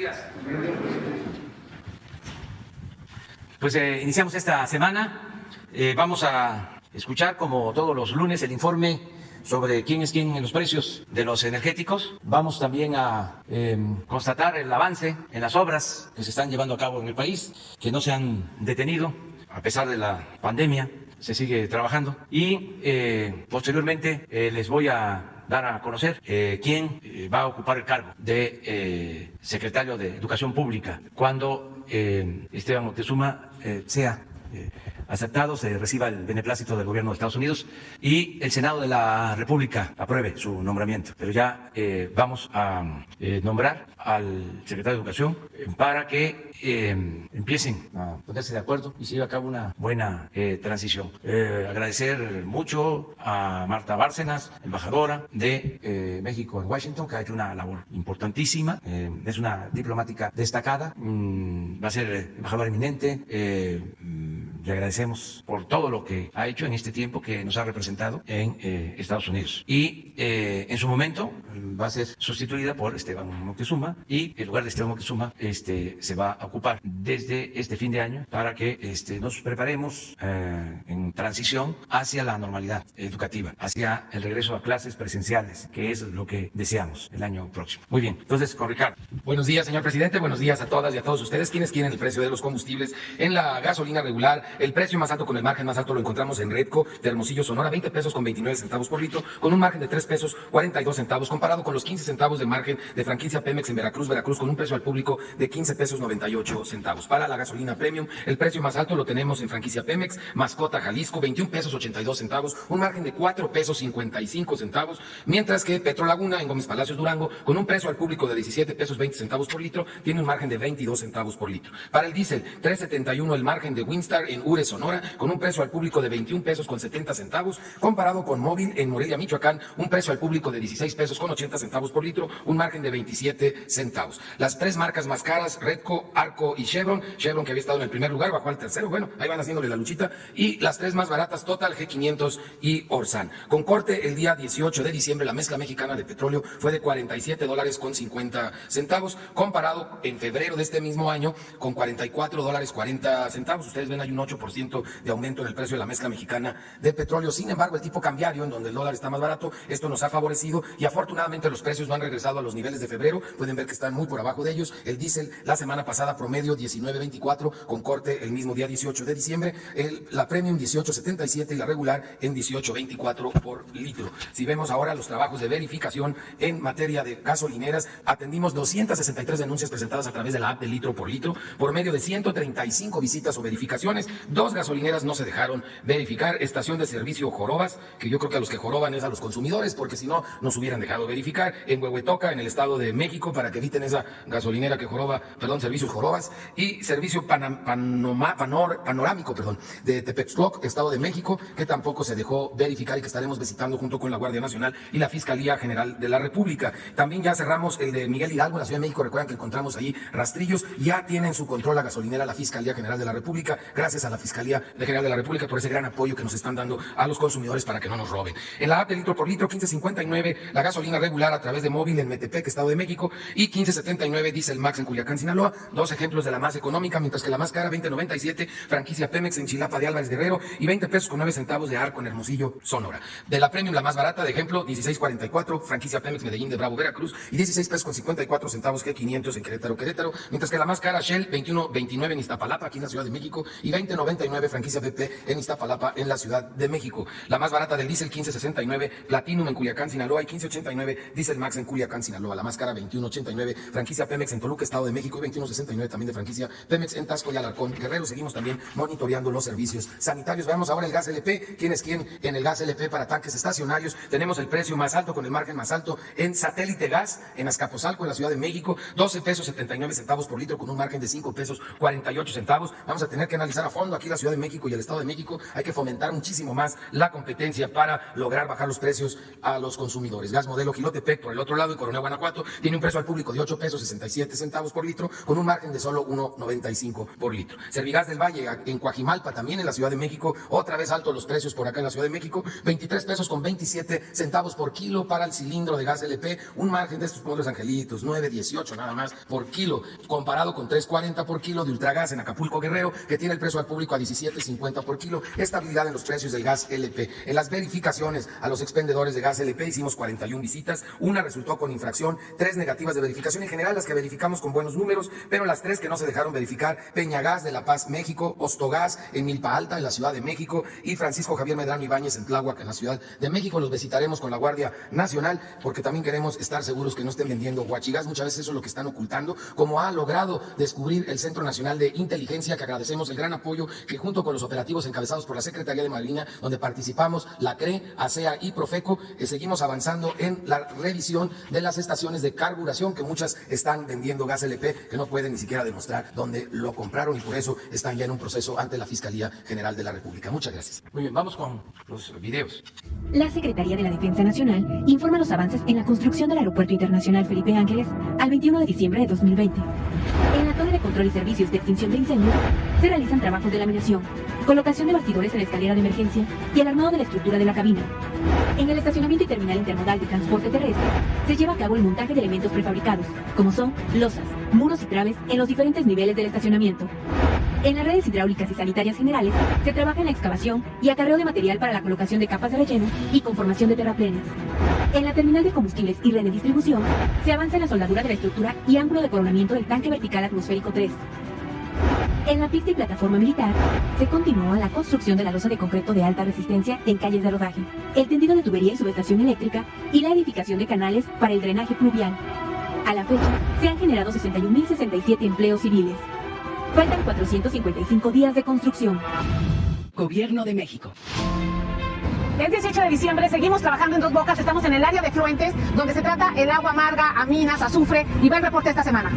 días. Pues iniciamos esta semana. Vamos a escuchar, como todos los lunes, el informe sobre quién es quién en los precios de los energéticos. Vamos también a constatar el avance en las obras que se están llevando a cabo en el país, que no se han detenido a pesar de la pandemia. Se sigue trabajando y posteriormente les voy a dar a conocer quién va a ocupar el cargo de secretario de Educación Pública cuando Esteban Moctezuma sea aceptado, se reciba el beneplácito del gobierno de Estados Unidos y el Senado de la República apruebe su nombramiento. Pero ya vamos a nombrar al secretario de Educación para que empiecen a ponerse de acuerdo y se lleve a cabo una buena transición. Agradecer mucho a Marta Bárcenas, embajadora de México en Washington, que ha hecho una labor importantísima. Es una diplomática destacada, va a ser embajadora eminente. Le agradecemos por todo lo que ha hecho en este tiempo que nos ha representado en Estados Unidos. Y en su momento va a ser sustituida por Esteban Moctezuma y en lugar de Esteban Moctezuma se va a ocupar desde este fin de año para que nos preparemos en transición hacia la normalidad educativa, hacia el regreso a clases presenciales, que es lo que deseamos el año próximo. Muy bien, entonces con Ricardo. Buenos días, señor presidente. Buenos días a todas y a todos ustedes. ¿Quiénes quieren el precio de los combustibles? En la gasolina regular, el precio más alto con el margen más alto lo encontramos en Redco de Hermosillo, Sonora, 20 pesos con 29 centavos por litro, con un margen de 3 pesos 42 centavos, comparado con los 15 centavos de margen de franquicia Pemex en Veracruz, con un precio al público de 15 pesos 98 centavos. Para la gasolina premium, el precio más alto lo tenemos en franquicia Pemex, Mascota, Jalisco, 21 pesos 82 centavos, un margen de 4 pesos 55 centavos, mientras que Petrolaguna en Gómez Palacios, Durango, con un precio al público de 17 pesos 20 centavos por litro, tiene un margen de 22 centavos por litro. Para el diésel, 3.71 el margen de Winstar en Ure, Sonora, con un precio al público de 21 pesos con 70 centavos, comparado con Móvil en Morelia, Michoacán, un precio al público de 16 pesos con 80 centavos por litro, un margen de 27 centavos. Las tres marcas más caras, Redco, Arco y Chevron, que había estado en el primer lugar, bajó al tercero, bueno, ahí van haciéndole la luchita, y las tres más baratas, Total, G500 y Orsan. Con corte el día 18 de diciembre, la mezcla mexicana de petróleo fue de $47 con 50 centavos, comparado en febrero de este mismo año con $44 40 centavos. Ustedes ven, hay un 8% de aumento en el precio de la mezcla mexicana de petróleo. Sin embargo, el tipo cambiario, en donde el dólar está más barato, esto nos ha favorecido y afortunadamente los precios no han regresado a los niveles de febrero. Pueden ver que están muy por abajo de ellos. El diésel la semana pasada promedio 19.24, con corte el mismo día 18 de diciembre. La premium 18.77 y la regular en 18.24 por litro. Si vemos ahora los trabajos de verificación en materia de gasolineras, atendimos 263 denuncias presentadas a través de la app de litro por medio de 135 visitas o verificaciones. 2 gasolineras no se dejaron verificar. Estación de servicio Jorobas, que yo creo que a los que joroban es a los consumidores, porque si no, nos hubieran dejado verificar. En Huehuetoca, en el Estado de México, para que eviten esa gasolinera que servicios Jorobas. Y servicio panorámico, de Tepextloc, Estado de México, que tampoco se dejó verificar y que estaremos visitando junto con la Guardia Nacional y la Fiscalía General de la República. También ya cerramos el de Miguel Hidalgo, en la Ciudad de México. Recuerdan que encontramos ahí rastrillos. Ya tiene en su control la gasolinera la Fiscalía General de la República. Gracias a la Fiscalía General de la República por ese gran apoyo que nos están dando a los consumidores para que no nos roben. En la app de litro por litro, 15.59 la gasolina regular a través de Móvil en Metepec, Estado de México, y 15.79 Diesel Max en Culiacán, Sinaloa. 2 ejemplos de la más económica, mientras que la más cara, 20.97 franquicia Pemex en Chilapa de Álvarez Guerrero, y 20 pesos con 9 centavos de Arco en Hermosillo, Sonora. De la premium, la más barata, de ejemplo, 16.44 franquicia Pemex Medellín de Bravo, Veracruz, y 16 pesos con 54 centavos G500 en Querétaro, mientras que la más cara, Shell, 21.29 en Iztapalapa, aquí en la Ciudad de México, y 20.99 franquicia BP en Iztapalapa, en la Ciudad de México. La más barata del diésel, 15.69 Platinum en Culiacán, Sinaloa, y 15.89 Diesel Max en Culiacán, Sinaloa. La más cara, 21.89 franquicia Pemex en Toluca, Estado de México, y 21.69 también de franquicia Pemex en Tasco y Alarcón, Guerrero. Seguimos también monitoreando los servicios sanitarios. Veamos ahora el gas LP. ¿Quién es quién en el gas LP para tanques estacionarios? Tenemos el precio más alto con el margen más alto en Satélite Gas, en Azcapotzalco, en la Ciudad de México, 12 pesos 79 centavos por litro, con un margen de 5 pesos 48 centavos. Vamos a tener que analizar a fondo actuando aquí la Ciudad de México y el Estado de México, hay que fomentar muchísimo más la competencia para lograr bajar los precios a los consumidores. Gas modelo Jilotepec, por el otro lado, en Coronel, Guanajuato, tiene un precio al público de 8 pesos 67 centavos por litro, con un margen de solo 1.95 por litro. Servigas del Valle, en Coajimalpa, también en la Ciudad de México, otra vez altos los precios por acá en la Ciudad de México, 23 pesos con 27 centavos por kilo para el cilindro de gas LP, un margen de estos pobres angelitos, 9.18 nada más por kilo, comparado con 3.40 por kilo de Ultragas en Acapulco, Guerrero, que tiene el precio al público a 17.50 por kilo. Estabilidad en los precios del gas LP. En las verificaciones a los expendedores de gas LP hicimos 41 visitas, una resultó con infracción, 3 negativas de verificación, en general las que verificamos con buenos números, pero las 3 que no se dejaron verificar, Peñagas de La Paz, México, Ostogas en Milpa Alta, en la Ciudad de México, y Francisco Javier Medrano Ibáñez en Tláhuac, en la Ciudad de México. Los visitaremos con la Guardia Nacional, porque también queremos estar seguros que no estén vendiendo huachigas. Muchas veces eso es lo que están ocultando, como ha logrado descubrir el Centro Nacional de Inteligencia, que agradecemos el gran apoyo que junto con los operativos encabezados por la Secretaría de Marina, donde participamos la CRE, ASEA y Profeco, seguimos avanzando en la revisión de las estaciones de carburación, que muchas están vendiendo gas LP que no pueden ni siquiera demostrar dónde lo compraron, y por eso están ya en un proceso ante la Fiscalía General de la República. Muchas gracias. Muy bien, vamos con los videos. La Secretaría de la Defensa Nacional informa los avances en la construcción del Aeropuerto Internacional Felipe Ángeles al 21 de diciembre de 2020. En la Torre de Control y Servicios de Extinción de Incendios se realizan trabajos de laminación, colocación de bastidores en la escalera de emergencia y el armado de la estructura de la cabina. En el estacionamiento y terminal intermodal de transporte terrestre se lleva a cabo el montaje de elementos prefabricados, como son losas, muros y traves en los diferentes niveles del estacionamiento. En las redes hidráulicas y sanitarias generales se trabaja en la excavación y acarreo de material para la colocación de capas de relleno y conformación de terraplenes. En la terminal de combustibles y red de distribución se avanza en la soldadura de la estructura y ángulo de coronamiento del tanque vertical atmosférico 3. En la pista y plataforma militar se continúa la construcción de la losa de concreto de alta resistencia en calles de rodaje, el tendido de tubería y subestación eléctrica y la edificación de canales para el drenaje pluvial. A la fecha se han generado 61.067 empleos civiles. Faltan 455 días de construcción. Gobierno de México. Es 18 de diciembre, seguimos trabajando en Dos Bocas, estamos en el área de fluentes, donde se trata el agua amarga, aminas, azufre, y va el reporte esta semana.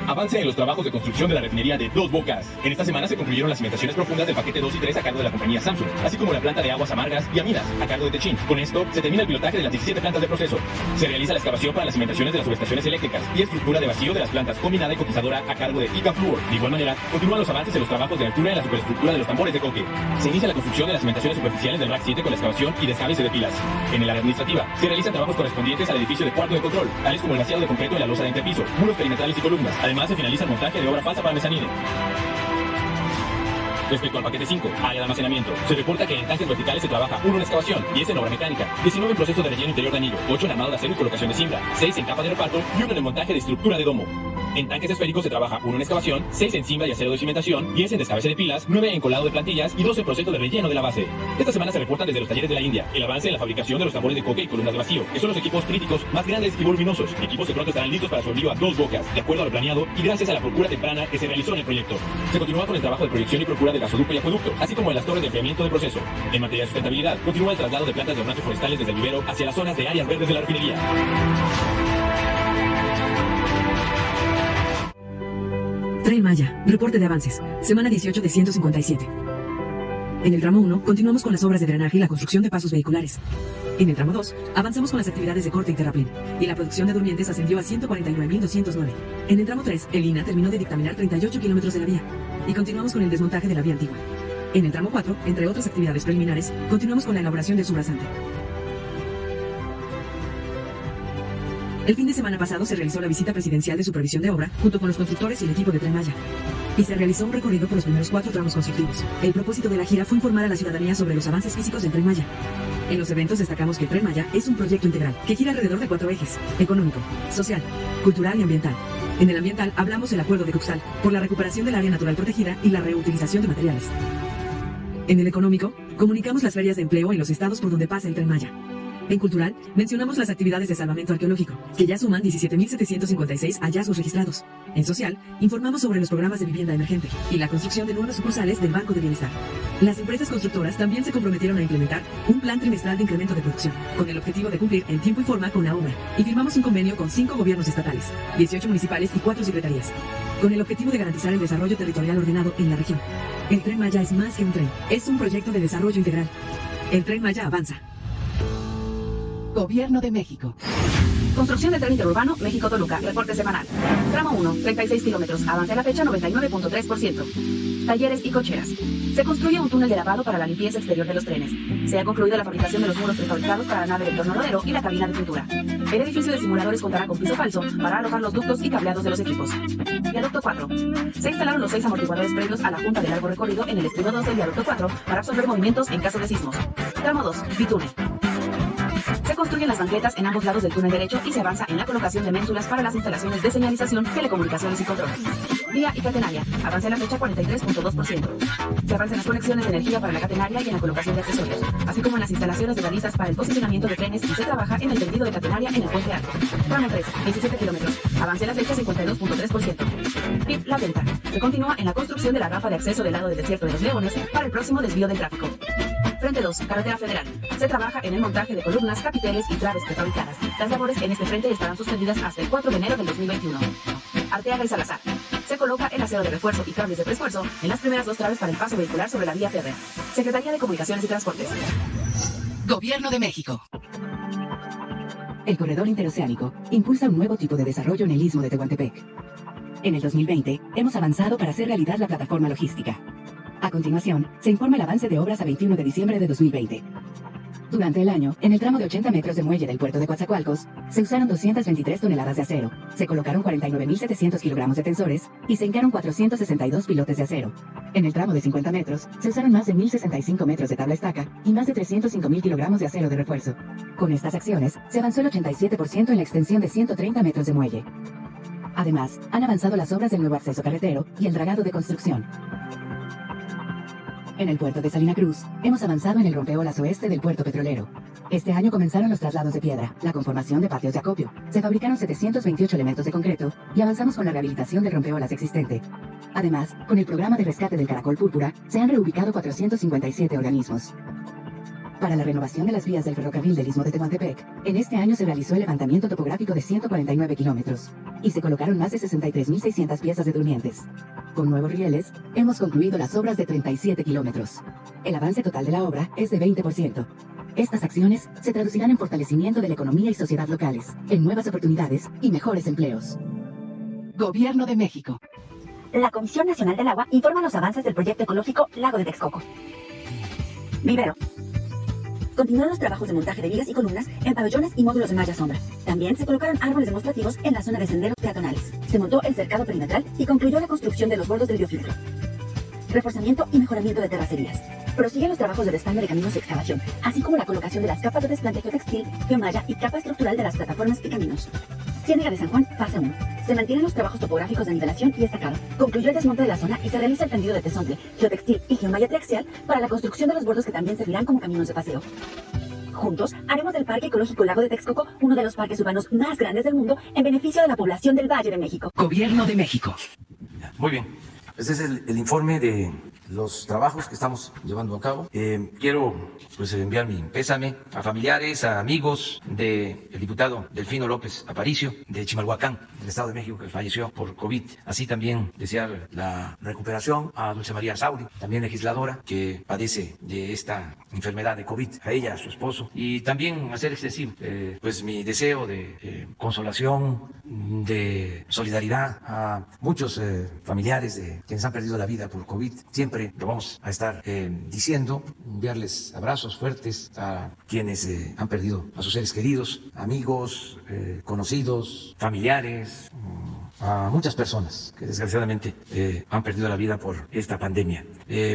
Avance en los trabajos de construcción de la refinería de Dos Bocas. En esta semana se concluyeron las cimentaciones profundas del paquete 2 y 3 a cargo de la compañía Samsung, así como la planta de aguas amargas y aminas a cargo de Techin. Con esto se termina el pilotaje de las 17 plantas de proceso. Se realiza la excavación para las cimentaciones de las subestaciones eléctricas y estructura de vacío de las plantas combinada y cotizadora a cargo de ICA Fluor. De igual manera, continúan los avances en los trabajos de altura en la superestructura de los tambores de coque. Se inicia la construcción de las cimentaciones superficiales del Rack 7 con la excavación y descábese de pilas. En el área administrativa, se realizan trabajos correspondientes al edificio de cuarto de control, tales como el vaciado de concreto en la losa de entrepiso, muros perimetrales y columnas. Además, se finaliza el montaje de obra falsa para mezanine. Respecto al paquete 5, área de almacenamiento, se reporta que en tanques verticales se trabaja 1 en excavación, 10 en obra mecánica, 19 en proceso de relleno interior de anillo, 8 en armado de acero y colocación de cimbra, 6 en capa de reparto y 1 en el montaje de estructura de domo. En tanques esféricos se trabaja 1 en excavación, 6 en cimbra y acero de cimentación, 10 en descabece de pilas, 9 en colado de plantillas y 2 en proceso de relleno de la base. Esta semana se reportan desde los talleres de la India el avance en la fabricación de los tambores de coque y columnas de vacío, que son los equipos críticos más grandes y voluminosos, equipos que pronto estarán listos para su envío a Dos Bocas, de acuerdo a lo planeado y gracias a la procura temprana que se realizó en el proyecto. Se continúa con el trabajo de proyección y procura de gasoducto y acueducto, así como en las torres de enfriamiento de proceso. En materia de sustentabilidad, continúa el traslado de plantas de ornato forestales desde el vivero hacia las zonas de áreas verdes de la refinería. Tren Maya, reporte de avances, semana 18 de 157. En el tramo 1, continuamos con las obras de drenaje y la construcción de pasos vehiculares. En el tramo 2, avanzamos con las actividades de corte y terraplén, y la producción de durmientes ascendió a 149.209. En el tramo 3, el INAH terminó de dictaminar 38 kilómetros de la vía, y continuamos con el desmontaje de la vía antigua. En el tramo 4, entre otras actividades preliminares, continuamos con la elaboración del subrasante. El fin de semana pasado se realizó la visita presidencial de supervisión de obra junto con los constructores y el equipo de Tren Maya. Y se realizó un recorrido por los primeros 4 tramos constructivos. El propósito de la gira fue informar a la ciudadanía sobre los avances físicos del Tren Maya. En los eventos destacamos que el Tren Maya es un proyecto integral que gira alrededor de 4 ejes: económico, social, cultural y ambiental. En el ambiental hablamos del acuerdo de Cuxal por la recuperación del área natural protegida y la reutilización de materiales. En el económico, comunicamos las ferias de empleo en los estados por donde pasa el Tren Maya. En cultural, mencionamos las actividades de salvamento arqueológico, que ya suman 17.756 hallazgos registrados. En social, informamos sobre los programas de vivienda emergente y la construcción de nuevas sucursales del Banco de Bienestar. Las empresas constructoras también se comprometieron a implementar un plan trimestral de incremento de producción, con el objetivo de cumplir en tiempo y forma con la obra, y firmamos un convenio con 5 gobiernos estatales, 18 municipales y 4 secretarías, con el objetivo de garantizar el desarrollo territorial ordenado en la región. El Tren Maya es más que un tren, es un proyecto de desarrollo integral. El Tren Maya avanza. Gobierno de México. Construcción del tren interurbano México-Toluca, reporte semanal. Tramo 1, 36 kilómetros, avance a la fecha 99.3%. Talleres y cocheras. Se construye un túnel de lavado para la limpieza exterior de los trenes. Se ha concluido la fabricación de los muros prefabricados para la nave del tornolodero y la cabina de pintura. El edificio de simuladores contará con piso falso para alojar los ductos y cableados de los equipos. Viaducto 4. Se instalaron los 6 amortiguadores previos a la junta de largo recorrido en el estribo 2 del viaducto 4 para absorber movimientos en caso de sismos. Tramo 2, bitúnel. Se construyen las banquetas en ambos lados del túnel derecho y se avanza en la colocación de ménsulas para las instalaciones de señalización, telecomunicaciones y control. Vía y catenaria. Avance a la fecha 43.2%. Se avanza en las conexiones de energía para la catenaria y en la colocación de accesorios, así como en las instalaciones de balizas para el posicionamiento de trenes, y se trabaja en el tendido de catenaria en el puente alto. Tramo 3, 17 kilómetros. Avance a la fecha 52.3%. PIB La Venta. Se continúa en la construcción de la rampa de acceso del lado del Desierto de los Leones para el próximo desvío del tráfico. Frente 2, Carretera Federal. Se trabaja en el montaje de columnas, capiteles y traves prefabricadas. Las labores en este frente estarán suspendidas hasta el 4 de enero del 2021. Arteaga y Salazar. Se coloca el acero de refuerzo y cables de refuerzo en las primeras 2 traves para el paso vehicular sobre la vía férrea. Secretaría de Comunicaciones y Transportes. Gobierno de México. El corredor interoceánico impulsa un nuevo tipo de desarrollo en el istmo de Tehuantepec. En el 2020, hemos avanzado para hacer realidad la plataforma logística. A continuación, se informa el avance de obras a 21 de diciembre de 2020. Durante el año, en el tramo de 80 metros de muelle del puerto de Coatzacoalcos, se usaron 223 toneladas de acero, se colocaron 49.700 kilogramos de tensores y se hincaron 462 pilotes de acero. En el tramo de 50 metros, se usaron más de 1.065 metros de tabla estaca y más de 305.000 kilogramos de acero de refuerzo. Con estas acciones, se avanzó el 87% en la extensión de 130 metros de muelle. Además, han avanzado las obras del nuevo acceso carretero y el dragado de construcción. En el puerto de Salina Cruz, hemos avanzado en el rompeolas oeste del puerto petrolero. Este año comenzaron los traslados de piedra, la conformación de patios de acopio. Se fabricaron 728 elementos de concreto y avanzamos con la rehabilitación del rompeolas existente. Además, con el programa de rescate del caracol púrpura, se han reubicado 457 organismos. Para la renovación de las vías del ferrocarril del Istmo de Tehuantepec, en este año se realizó el levantamiento topográfico de 149 kilómetros y se colocaron más de 63.600 piezas de durmientes. Con nuevos rieles, hemos concluido las obras de 37 kilómetros. El avance total de la obra es de 20%. Estas acciones se traducirán en fortalecimiento de la economía y sociedad locales, en nuevas oportunidades y mejores empleos. Gobierno de México. La Comisión Nacional del Agua informa los avances del proyecto ecológico Lago de Texcoco. Vivero. Continúan los trabajos de montaje de vigas y columnas en pabellones y módulos de malla sombra. También se colocaron árboles demostrativos en la zona de senderos peatonales. Se montó el cercado perimetral y concluyó la construcción de los bordos del biofiltro. Reforzamiento y mejoramiento de terracerías. Prosiguen los trabajos de desplante de caminos y excavación, así como la colocación de las capas de desplante geotextil, geomalla y capa estructural de las plataformas y caminos. Ciénega de San Juan, fase 1. Se mantienen los trabajos topográficos de nivelación y estacado. Concluyó el desmonte de la zona y se realiza el tendido de tesontle, geotextil y geomalla triaxial para la construcción de los bordos que también servirán como caminos de paseo. Juntos, haremos del Parque Ecológico Lago de Texcoco uno de los parques urbanos más grandes del mundo en beneficio de la población del Valle de México. Gobierno de México. Muy bien. Este es el informe de los trabajos que estamos llevando a cabo. Quiero enviar mi pésame a familiares, a amigos del diputado Delfino López Aparicio de Chimalhuacán, del Estado de México, que falleció por COVID. Así también desear la recuperación a Dulce María Sauri, también legisladora, que padece de esta enfermedad de COVID, a ella, a su esposo. Y también hacer extensivo mi deseo de consolación, de solidaridad a muchos familiares de quienes han perdido la vida por COVID. Siempre lo vamos a estar diciendo, enviarles abrazos fuertes a quienes han perdido a sus seres queridos, amigos, conocidos, familiares, a muchas personas que desgraciadamente han perdido la vida por esta pandemia.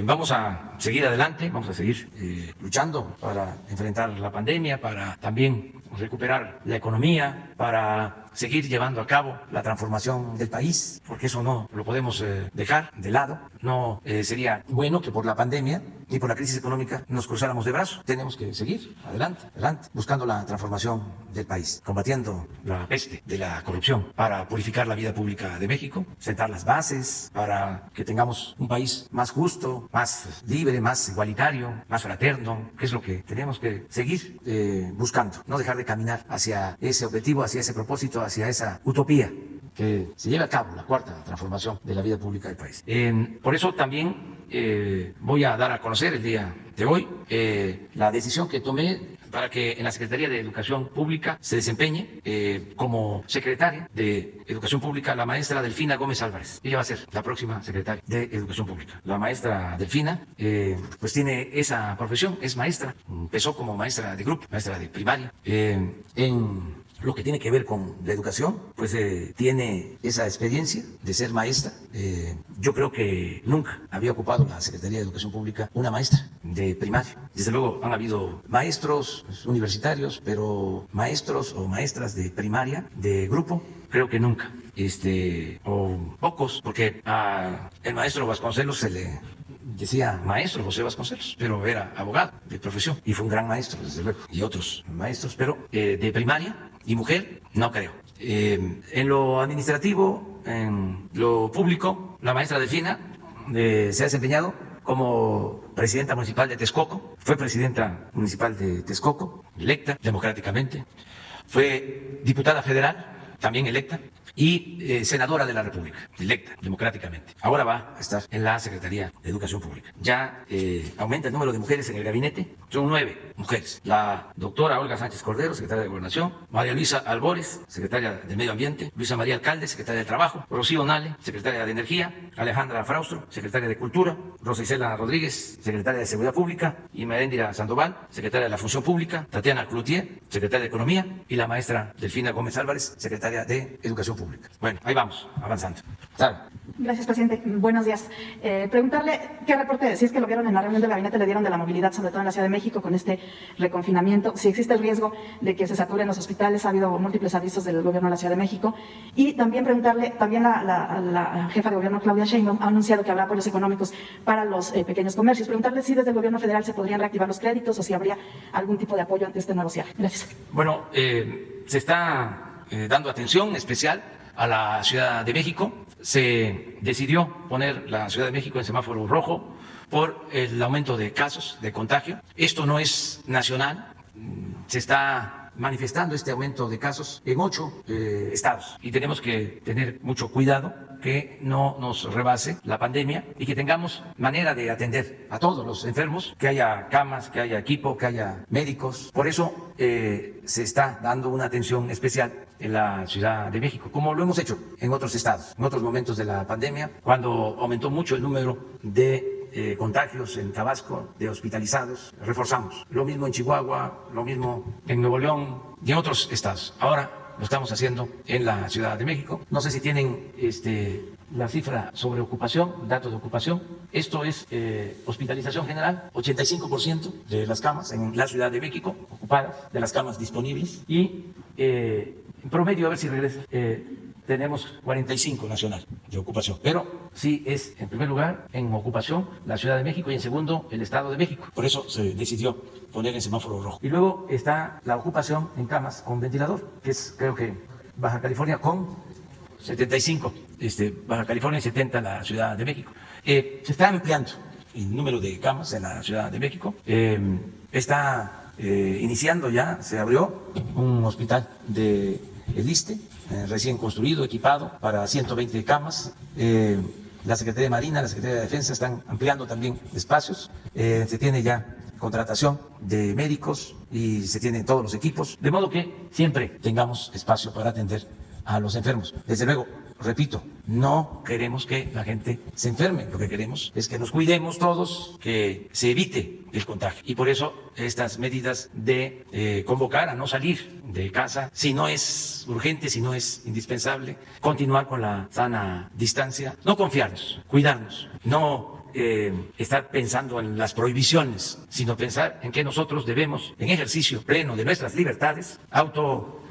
Vamos a seguir adelante, vamos a seguir luchando para enfrentar la pandemia, para también recuperar la economía, para seguir llevando a cabo la transformación del país, porque eso no lo podemos dejar de lado. No sería bueno que por la pandemia y por la crisis económica nos cruzáramos de brazos. Tenemos que seguir adelante, buscando la transformación del país, combatiendo la peste de la corrupción para purificar la vida pública de México, sentar las bases para que tengamos un país más justo, más libre, más igualitario, más fraterno, que es lo que tenemos que seguir buscando, no dejar de caminar hacia ese objetivo, hacia ese propósito, hacia esa utopía, que se lleve a cabo la cuarta transformación de la vida pública del país. Por eso también voy a dar a conocer el día de hoy la decisión que tomé para que en la Secretaría de Educación Pública se desempeñe como secretaria de Educación Pública la maestra Delfina Gómez Álvarez. Ella va a ser la próxima secretaria de Educación Pública. La maestra Delfina pues tiene esa profesión, es maestra, empezó como maestra de grupo, maestra de primaria, en lo que tiene que ver con la educación, pues tiene esa experiencia de ser maestra. Yo creo que nunca había ocupado la Secretaría de Educación Pública una maestra de primaria. Desde luego han habido maestros universitarios, pero maestros o maestras de primaria, de grupo, creo que nunca. O pocos, porque el maestro Vasconcelos se le decía maestro José Vasconcelos, pero era abogado de profesión y fue un gran maestro, desde luego, y otros maestros, pero de primaria y mujer, no creo. En lo administrativo, en lo público, la maestra Delfina se ha desempeñado como presidenta municipal de Texcoco, fue presidenta municipal de Texcoco, electa democráticamente, fue diputada federal, también electa, y senadora de la República, electa democráticamente. Ahora va a estar en la Secretaría de Educación Pública. Ya aumenta el número de mujeres en el gabinete, son 9 mujeres. La doctora Olga Sánchez Cordero, secretaria de Gobernación, María Luisa Albores, secretaria de Medio Ambiente, Luisa María Alcalde, secretaria de Trabajo, Rocío Nale, secretaria de Energía, Alejandra Fraustro, secretaria de Cultura, Rosa Isela Rodríguez, secretaria de Seguridad Pública, y Maréndira Sandoval, secretaria de la Función Pública, Tatiana Cloutier, secretaria de Economía, y la maestra Delfina Gómez Álvarez, secretaria de Educación Pública. Bueno, ahí vamos, avanzando. Sara. Gracias, presidente. Buenos días. Preguntarle qué reporte, si es que lo vieron en la reunión del gabinete, le dieron de la movilidad, sobre todo en la Ciudad de México, con este reconfinamiento, si existe el riesgo de que se saturen los hospitales. Ha habido múltiples avisos del gobierno de la Ciudad de México. Y también preguntarle, también la jefa de gobierno, Claudia Sheinbaum, ha anunciado que habrá apoyos económicos para los pequeños comercios. Preguntarle si desde el gobierno federal se podrían reactivar los créditos o si habría algún tipo de apoyo ante este nuevo cierre. Gracias. Bueno, se está dando atención especial a la Ciudad de México. Se decidió poner la Ciudad de México en semáforo rojo por el aumento de casos de contagio. Esto no es nacional, se está manifestando este aumento de casos en 8 estados y tenemos que tener mucho cuidado que no nos rebase la pandemia y que tengamos manera de atender a todos los enfermos, que haya camas, que haya equipo, que haya médicos. Por eso se está dando una atención especial en la Ciudad de México, como lo hemos hecho en otros estados, en otros momentos de la pandemia, cuando aumentó mucho el número de contagios en Tabasco, de hospitalizados, reforzamos. Lo mismo en Chihuahua, lo mismo en Nuevo León y en otros estados. Ahora lo estamos haciendo en la Ciudad de México. No sé si tienen la cifra sobre ocupación, datos de ocupación. Esto es hospitalización general, 85% de las camas en la Ciudad de México ocupadas, de las camas disponibles, y en promedio, a ver si regresa, tenemos 45 nacional de ocupación, pero sí es en primer lugar en ocupación la Ciudad de México y en segundo el Estado de México. Por eso se decidió poner en semáforo rojo. Y luego está la ocupación en camas con ventilador, que es creo que Baja California con 75, Baja California y 70 la Ciudad de México. Se está ampliando el número de camas en la Ciudad de México. Está iniciando ya, se abrió un hospital de el ISSSTE, recién construido, equipado para 120 camas. La Secretaría de Marina, la Secretaría de Defensa están ampliando también espacios. Se tiene ya contratación de médicos y se tienen todos los equipos, de modo que siempre tengamos espacio para atender a los enfermos. Desde luego, repito, no queremos que la gente se enferme, lo que queremos es que nos cuidemos todos, que se evite el contagio. Y por eso estas medidas de convocar a no salir de casa si no es urgente, si no es indispensable, continuar con la sana distancia, no confiarnos, cuidarnos, no estar pensando en las prohibiciones, sino pensar en que nosotros debemos, en ejercicio pleno de nuestras libertades,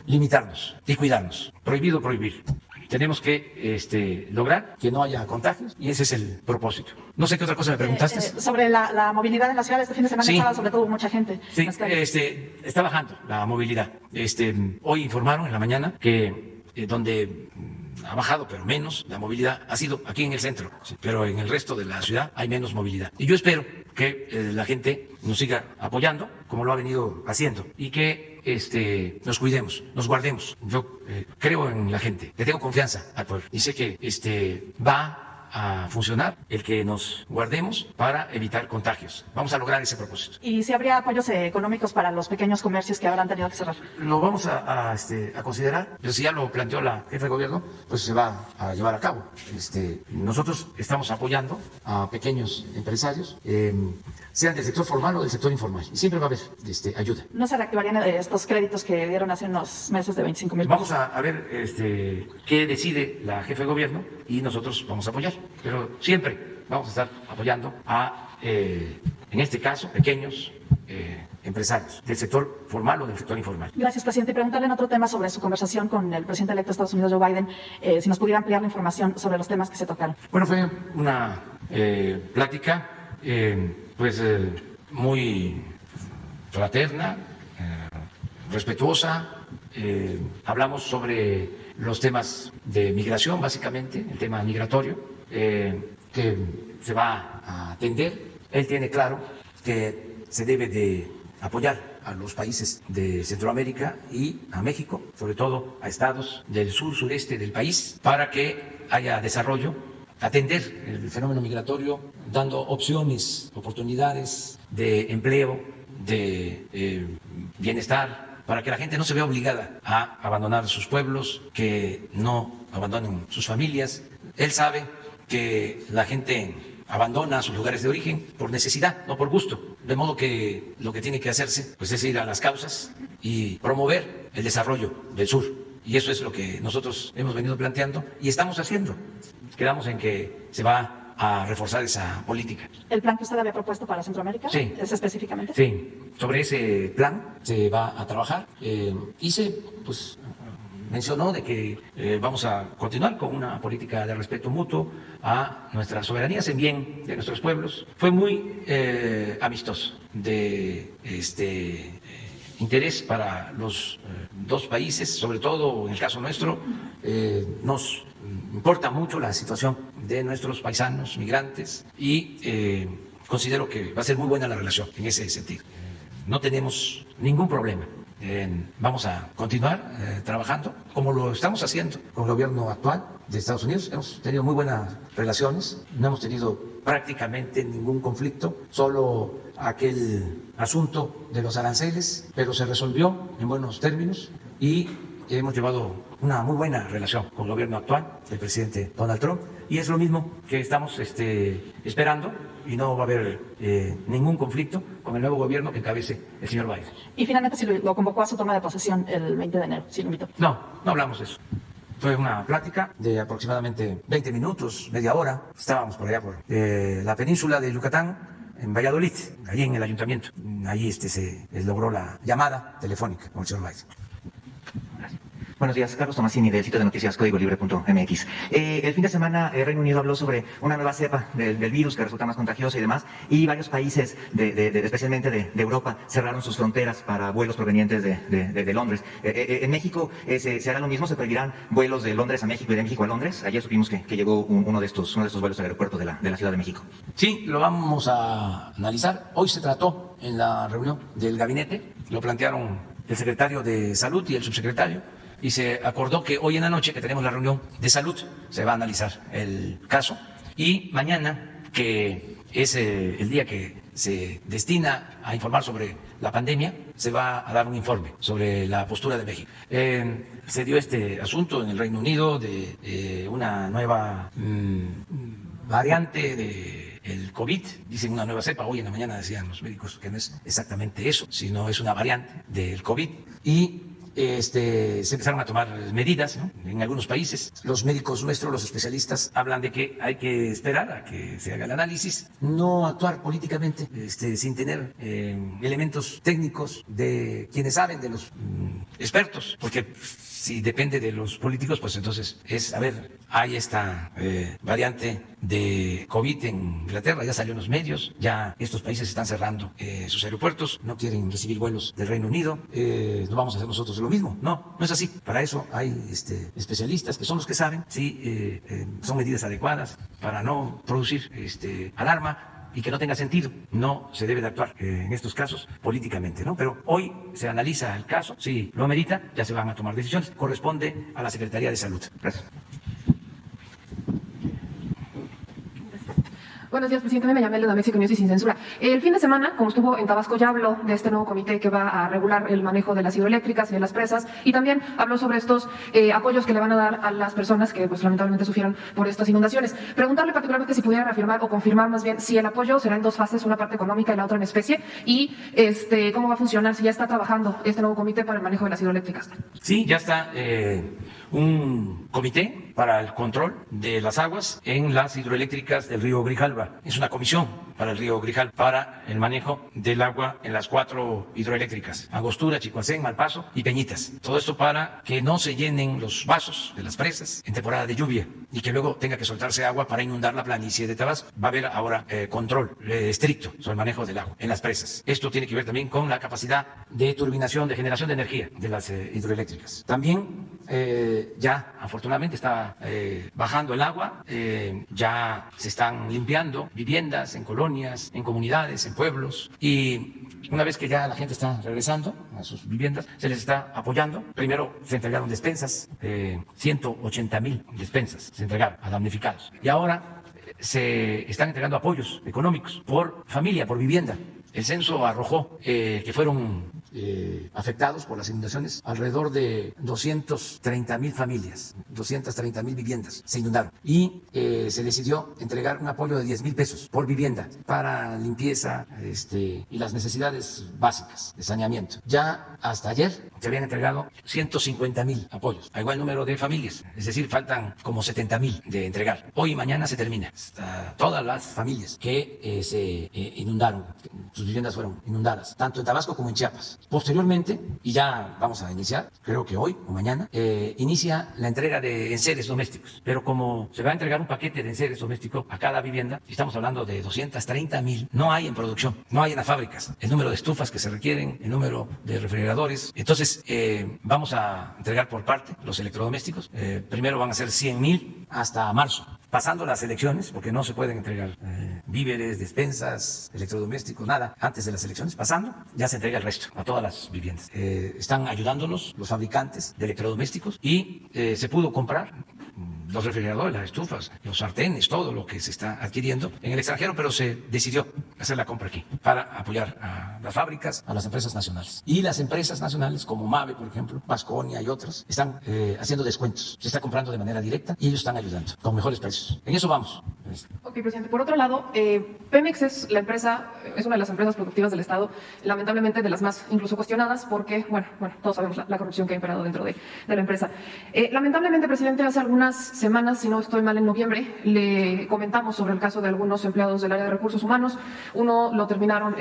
limitarnos y cuidarnos. Prohibido prohibir. Tenemos que lograr que no haya contagios y ese es el propósito. No sé qué otra cosa me preguntaste. Sobre la movilidad en la ciudad este fin de semana, Sí. sábado, sobre todo mucha gente. Sí, en las calles. está bajando la movilidad. Hoy informaron en la mañana que donde ha bajado, pero menos, la movilidad ha sido aquí en el centro, sí, pero en el resto de la ciudad hay menos movilidad. Y yo espero que la gente nos siga apoyando, como lo ha venido haciendo, y que nos cuidemos, nos guardemos. Yo creo en la gente, le tengo confianza al pueblo y sé que va a funcionar el que nos guardemos para evitar contagios. Vamos a lograr ese propósito. ¿Y si habría apoyos económicos para los pequeños comercios que habrán tenido que cerrar? Lo vamos a considerar, pero si ya lo planteó la jefa de gobierno, pues se va a llevar a cabo. Nosotros estamos apoyando a pequeños empresarios, sean del sector formal o del sector informal, y siempre va a haber ayuda. ¿No se reactivarían estos créditos que dieron hace unos meses de 25,000? Vamos a ver qué decide la jefa de gobierno y nosotros vamos a apoyar, pero siempre vamos a estar apoyando a, en este caso, pequeños empresarios del sector formal o del sector informal. Gracias, presidente. Y preguntarle en otro tema sobre su conversación con el presidente electo de Estados Unidos, Joe Biden, si nos pudiera ampliar la información sobre los temas que se tocaron. Bueno, fue una plática muy fraterna, respetuosa. Hablamos sobre los temas de migración, básicamente, el tema migratorio, que se va a atender. Él tiene claro que se debe de apoyar a los países de Centroamérica y a México, sobre todo a estados del sur, sureste del país, para que haya desarrollo, atender el fenómeno migratorio, dando opciones, oportunidades de empleo, de bienestar, para que la gente no se vea obligada a abandonar sus pueblos, que no abandonen sus familias. Él sabe que la gente abandona sus lugares de origen por necesidad, no por gusto. De modo que lo que tiene que hacerse pues, es ir a las causas y promover el desarrollo del sur. Y eso es lo que nosotros hemos venido planteando y estamos haciendo. Quedamos en que se va a reforzar esa política. ¿El plan que usted había propuesto para Centroamérica? Sí. ¿Es específicamente? Sí, sobre ese plan se va a trabajar. Mencionó de que vamos a continuar con una política de respeto mutuo a nuestras soberanías en bien de nuestros pueblos. Fue muy amistoso, de interés para los dos países, sobre todo en el caso nuestro. Nos importa mucho la situación de nuestros paisanos migrantes y considero que va a ser muy buena la relación en ese sentido. No tenemos ningún problema. Vamos a continuar trabajando como lo estamos haciendo con el gobierno actual de Estados Unidos. Hemos tenido muy buenas relaciones, no hemos tenido prácticamente ningún conflicto, solo aquel asunto de los aranceles, pero se resolvió en buenos términos y hemos llevado una muy buena relación con el gobierno actual del presidente Donald Trump y es lo mismo que estamos esperando y no va a haber ningún conflicto con el nuevo gobierno que encabece el señor Biden. Y finalmente, si lo convocó a su toma de posesión el 20 de enero, si lo invitó. No hablamos de eso. Fue una plática de aproximadamente 20 minutos, media hora. Estábamos por allá, por la península de Yucatán, en Valladolid, allí en el ayuntamiento. Allí se logró la llamada telefónica con el señor Biden. Buenos días, Carlos Tomasini del sitio de noticias códigolibre.mx. El fin de semana Reino Unido habló sobre una nueva cepa del virus que resulta más contagiosa y demás, y varios países, especialmente de Europa, cerraron sus fronteras para vuelos provenientes de Londres. En México se hará lo mismo, se prohibirán vuelos de Londres a México y de México a Londres. Ayer supimos que llegó uno de estos vuelos al aeropuerto de la Ciudad de México. Sí, lo vamos a analizar. Hoy se trató en la reunión del gabinete, lo plantearon el secretario de Salud y el subsecretario, y se acordó que hoy en la noche, que tenemos la reunión de salud, se va a analizar el caso. Y mañana, que es el día que se destina a informar sobre la pandemia, se va a dar un informe sobre la postura de México. Se dio este asunto en el Reino Unido de una nueva variante del COVID, dicen una nueva cepa. Hoy en la mañana decían los médicos que no es exactamente eso, sino es una variante del COVID. Y se empezaron a tomar medidas, ¿no? En algunos países. Los médicos nuestros, los especialistas, hablan de que hay que esperar a que se haga el análisis, no actuar políticamente sin tener elementos técnicos de quienes saben, de los expertos, porque si depende de los políticos, pues entonces hay esta variante de COVID en Inglaterra, ya salió en los medios, ya estos países están cerrando sus aeropuertos, no quieren recibir vuelos del Reino Unido, no vamos a hacer nosotros lo mismo, no es así. Para eso hay especialistas que son los que saben si son medidas adecuadas para no producir alarma y que no tenga sentido. No se debe de actuar en estos casos políticamente, ¿no? Pero hoy se analiza el caso, si lo amerita, ya se van a tomar decisiones, corresponde a la Secretaría de Salud. Gracias. Buenos días, presidente. Me llamo Elena México News y Sin Censura. El fin de semana, como estuvo en Tabasco, ya habló de este nuevo comité que va a regular el manejo de las hidroeléctricas y de las presas, y también habló sobre estos apoyos que le van a dar a las personas que pues lamentablemente sufrieron por estas inundaciones. Preguntarle particularmente si pudiera reafirmar o confirmar más bien si el apoyo será en dos fases, una parte económica y la otra en especie, y cómo va a funcionar, si ya está trabajando este nuevo comité para el manejo de las hidroeléctricas. Sí, ya está un comité para el control de las aguas en las hidroeléctricas del río Grijalva. Es una comisión para el río Grijalva para el manejo del agua en las 4 hidroeléctricas: Angostura, Chicoacén, Malpaso y Peñitas. Todo esto para que no se llenen los vasos de las presas en temporada de lluvia y que luego tenga que soltarse agua para inundar la planicie de Tabasco. Va a haber ahora control estricto sobre el manejo del agua en las presas. Esto tiene que ver también con la capacidad de turbinación, de generación de energía de las hidroeléctricas. También ya afortunadamente está bajando el agua, ya se están limpiando viviendas en colonias, en comunidades, en pueblos, y una vez que ya la gente está regresando a sus viviendas, se les está apoyando. Primero se entregaron despensas, 180,000 despensas se entregaron a damnificados, y ahora se están entregando apoyos económicos por familia, por vivienda. El censo arrojó que fueron afectados por las inundaciones alrededor de 230,000 familias, 230,000 viviendas se inundaron, y se decidió entregar un apoyo de 10,000 pesos por vivienda para limpieza y las necesidades básicas de saneamiento. Ya hasta ayer se habían entregado 150,000 apoyos a igual número de familias, es decir, faltan como 70,000 de entregar. Hoy y mañana se termina. Hasta todas las familias que se inundaron, sus viviendas fueron inundadas, tanto en Tabasco como en Chiapas. Posteriormente, y ya vamos a iniciar, creo que hoy o mañana, inicia la entrega de enseres domésticos. Pero como se va a entregar un paquete de enseres domésticos a cada vivienda, y estamos hablando de 230,000, no hay en producción, no hay en las fábricas el número de estufas que se requieren, el número de refrigeradores. Entonces, vamos a entregar por parte los electrodomésticos. Primero van a ser 100,000 hasta marzo. Pasando las elecciones, porque no se pueden entregar víveres, despensas, electrodomésticos, nada antes de las elecciones. Pasando, ya se entrega el resto a todas las viviendas. Están ayudándonos los fabricantes de electrodomésticos y se pudo comprar los refrigeradores, las estufas, los sartenes, todo lo que se está adquiriendo en el extranjero, pero se decidió hacer la compra aquí para apoyar a las fábricas, a las empresas nacionales. Y las empresas nacionales como Mave, por ejemplo, Vasconia y otras, están haciendo descuentos. Se está comprando de manera directa y ellos están ayudando con mejores precios. En eso vamos. Ok, presidente. Por otro lado, Pemex es una de las empresas productivas del Estado, lamentablemente de las más incluso cuestionadas, porque, bueno, todos sabemos la corrupción que ha imperado dentro de la empresa. Lamentablemente, presidente, hace algunas semanas, si no estoy mal, en noviembre, le comentamos sobre el caso de algunos empleados del área de recursos humanos. Uno lo terminaron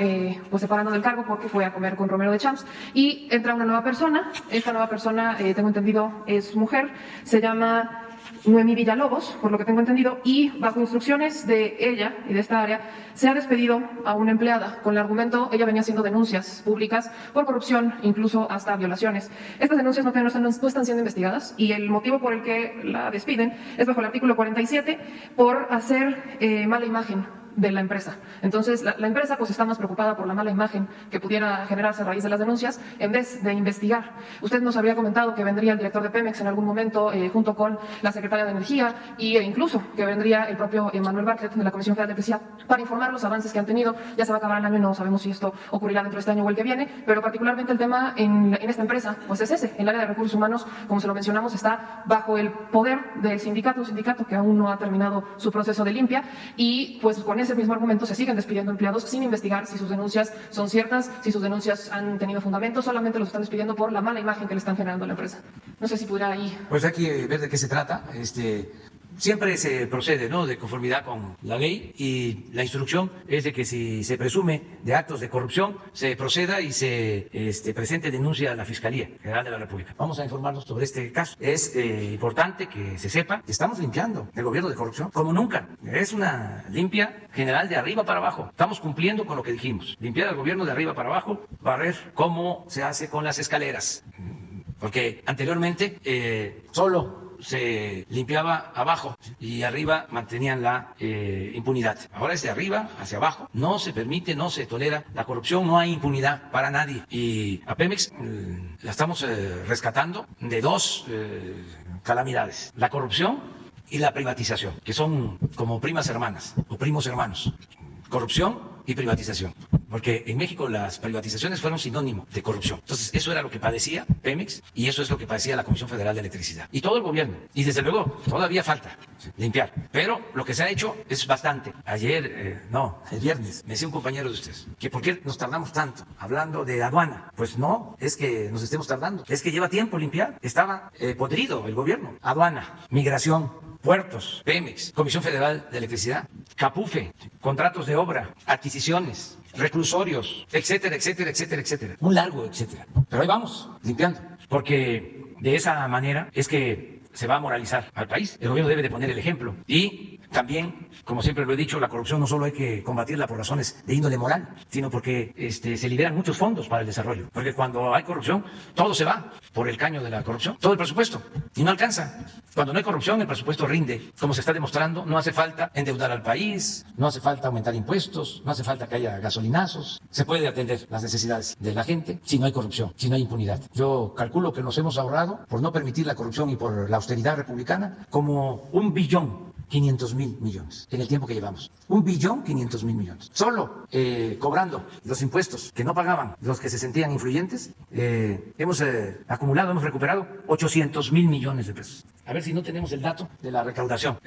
separando del cargo porque fue a comer con Romero de Champs, y entra una nueva persona. Esta nueva persona, tengo entendido, es mujer, se llama Noemí Villalobos, por lo que tengo entendido, y bajo instrucciones de ella y de esta área, se ha despedido a una empleada con el argumento, ella venía haciendo denuncias públicas por corrupción, incluso hasta violaciones. Estas denuncias no están siendo investigadas, y el motivo por el que la despiden es bajo el artículo 47 por hacer mala imagen de la empresa. Entonces, la empresa pues está más preocupada por la mala imagen que pudiera generarse a raíz de las denuncias en vez de investigar. Usted nos había comentado que vendría el director de Pemex en algún momento junto con la secretaria de Energía, e incluso que vendría el propio Manuel Bartlett de la Comisión Federal de Electricidad para informar los avances que han tenido. Ya se va a acabar el año y no sabemos si esto ocurrirá dentro de este año o el que viene, pero particularmente el tema en esta empresa pues es ese. El área de recursos humanos, como se lo mencionamos, está bajo el poder del sindicato, un sindicato que aún no ha terminado su proceso de limpia, y pues con ese mismo argumento se siguen despidiendo empleados sin investigar si sus denuncias son ciertas, si sus denuncias han tenido fundamento, solamente los están despidiendo por la mala imagen que le están generando a la empresa. No sé si pudiera ahí... Pues hay que ver de qué se trata. Siempre se procede, ¿no?, de conformidad con la ley, y la instrucción es de que si se presume de actos de corrupción, se proceda y se presente denuncia a la Fiscalía General de la República. Vamos a informarnos sobre este caso. Es importante que se sepa que estamos limpiando el gobierno de corrupción como nunca. Es una limpia general de arriba para abajo. Estamos cumpliendo con lo que dijimos. Limpiar el gobierno de arriba para abajo, barrer como se hace con las escaleras. Porque anteriormente solo se limpiaba abajo y arriba mantenían la impunidad. Ahora es de arriba hacia abajo. No se permite, no se tolera la corrupción, no hay impunidad para nadie. Y a Pemex la estamos rescatando de dos calamidades: la corrupción y la privatización, que son como primas hermanas o primos hermanos. Corrupción y privatización, porque en México las privatizaciones fueron sinónimo de corrupción. Entonces eso era lo que padecía Pemex y eso es lo que padecía la Comisión Federal de Electricidad y todo el gobierno. Y desde luego todavía falta limpiar, pero lo que se ha hecho es bastante. Ayer, el viernes, me decía un compañero de ustedes que por qué nos tardamos tanto hablando de aduana. Pues no es que nos estemos tardando, es que lleva tiempo limpiar. Estaba podrido el gobierno. Aduana, migración, puertos, Pemex, Comisión Federal de Electricidad, Capufe, contratos de obra, adquisiciones, reclusorios, etcétera, etcétera, etcétera, etcétera. Un largo etcétera. Pero ahí vamos, limpiando. Porque de esa manera es que se va a moralizar al país. El gobierno debe de poner el ejemplo. Y también, como siempre lo he dicho, la corrupción no solo hay que combatirla por razones de índole moral, sino porque se liberan muchos fondos para el desarrollo. Porque cuando hay corrupción, todo se va por el caño de la corrupción, todo el presupuesto, y no alcanza. Cuando no hay corrupción, el presupuesto rinde, como se está demostrando. No hace falta endeudar al país, no hace falta aumentar impuestos, no hace falta que haya gasolinazos. Se puede atender las necesidades de la gente si no hay corrupción, si no hay impunidad. Yo calculo que nos hemos ahorrado, por no permitir la corrupción y por la austeridad republicana, como 1.500.000 millones en el tiempo que llevamos. 1.500.000 millones. Solo cobrando los impuestos que no pagaban los que se sentían influyentes, hemos acumulado, hemos recuperado 800.000 millones de pesos. A ver si no tenemos el dato de la recaudación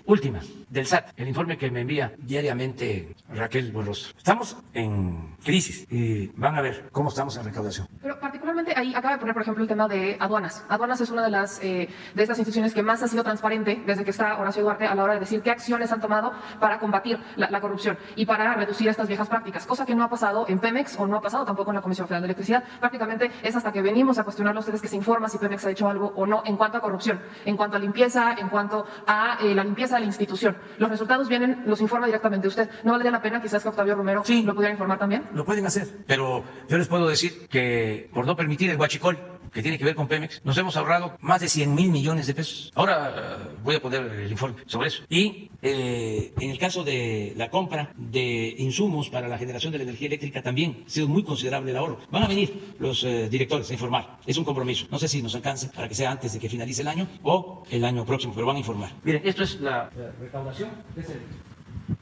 última del SAT, el informe que me envía diariamente Raquel Borroso. Estamos en crisis y van a ver cómo estamos en recaudación. Pero particularmente ahí acaba de poner, por ejemplo, el tema de aduanas. Aduanas es una de las de estas instituciones que más ha sido transparente desde que está Horacio Duarte a la hora de decir qué acciones han tomado para combatir la corrupción y para reducir estas viejas prácticas, cosa que no ha pasado en Pemex o no ha pasado tampoco en la Comisión Federal de Electricidad. Prácticamente es hasta que venimos a cuestionarle a ustedes que se informa si Pemex ha hecho algo o no en cuanto a corrupción, en cuanto a limpieza, en cuanto a la limpieza de la institución. Los resultados vienen, los informa directamente usted. ¿No valdría la pena quizás que Octavio Romero lo pudiera informar también? Lo pueden hacer, pero yo les puedo decir que por no permitir el huachicol que tiene que ver con Pemex, nos hemos ahorrado más de 100.000 millones de pesos. Ahora voy a poner el informe sobre eso. Y en el caso de la compra de insumos para la generación de la energía eléctrica también ha sido muy considerable el ahorro. Van a venir los directores a informar. Es un compromiso. No sé si nos alcance para que sea antes de que finalice el año o el año próximo, pero van a informar. Miren, esto es la recaudación. Es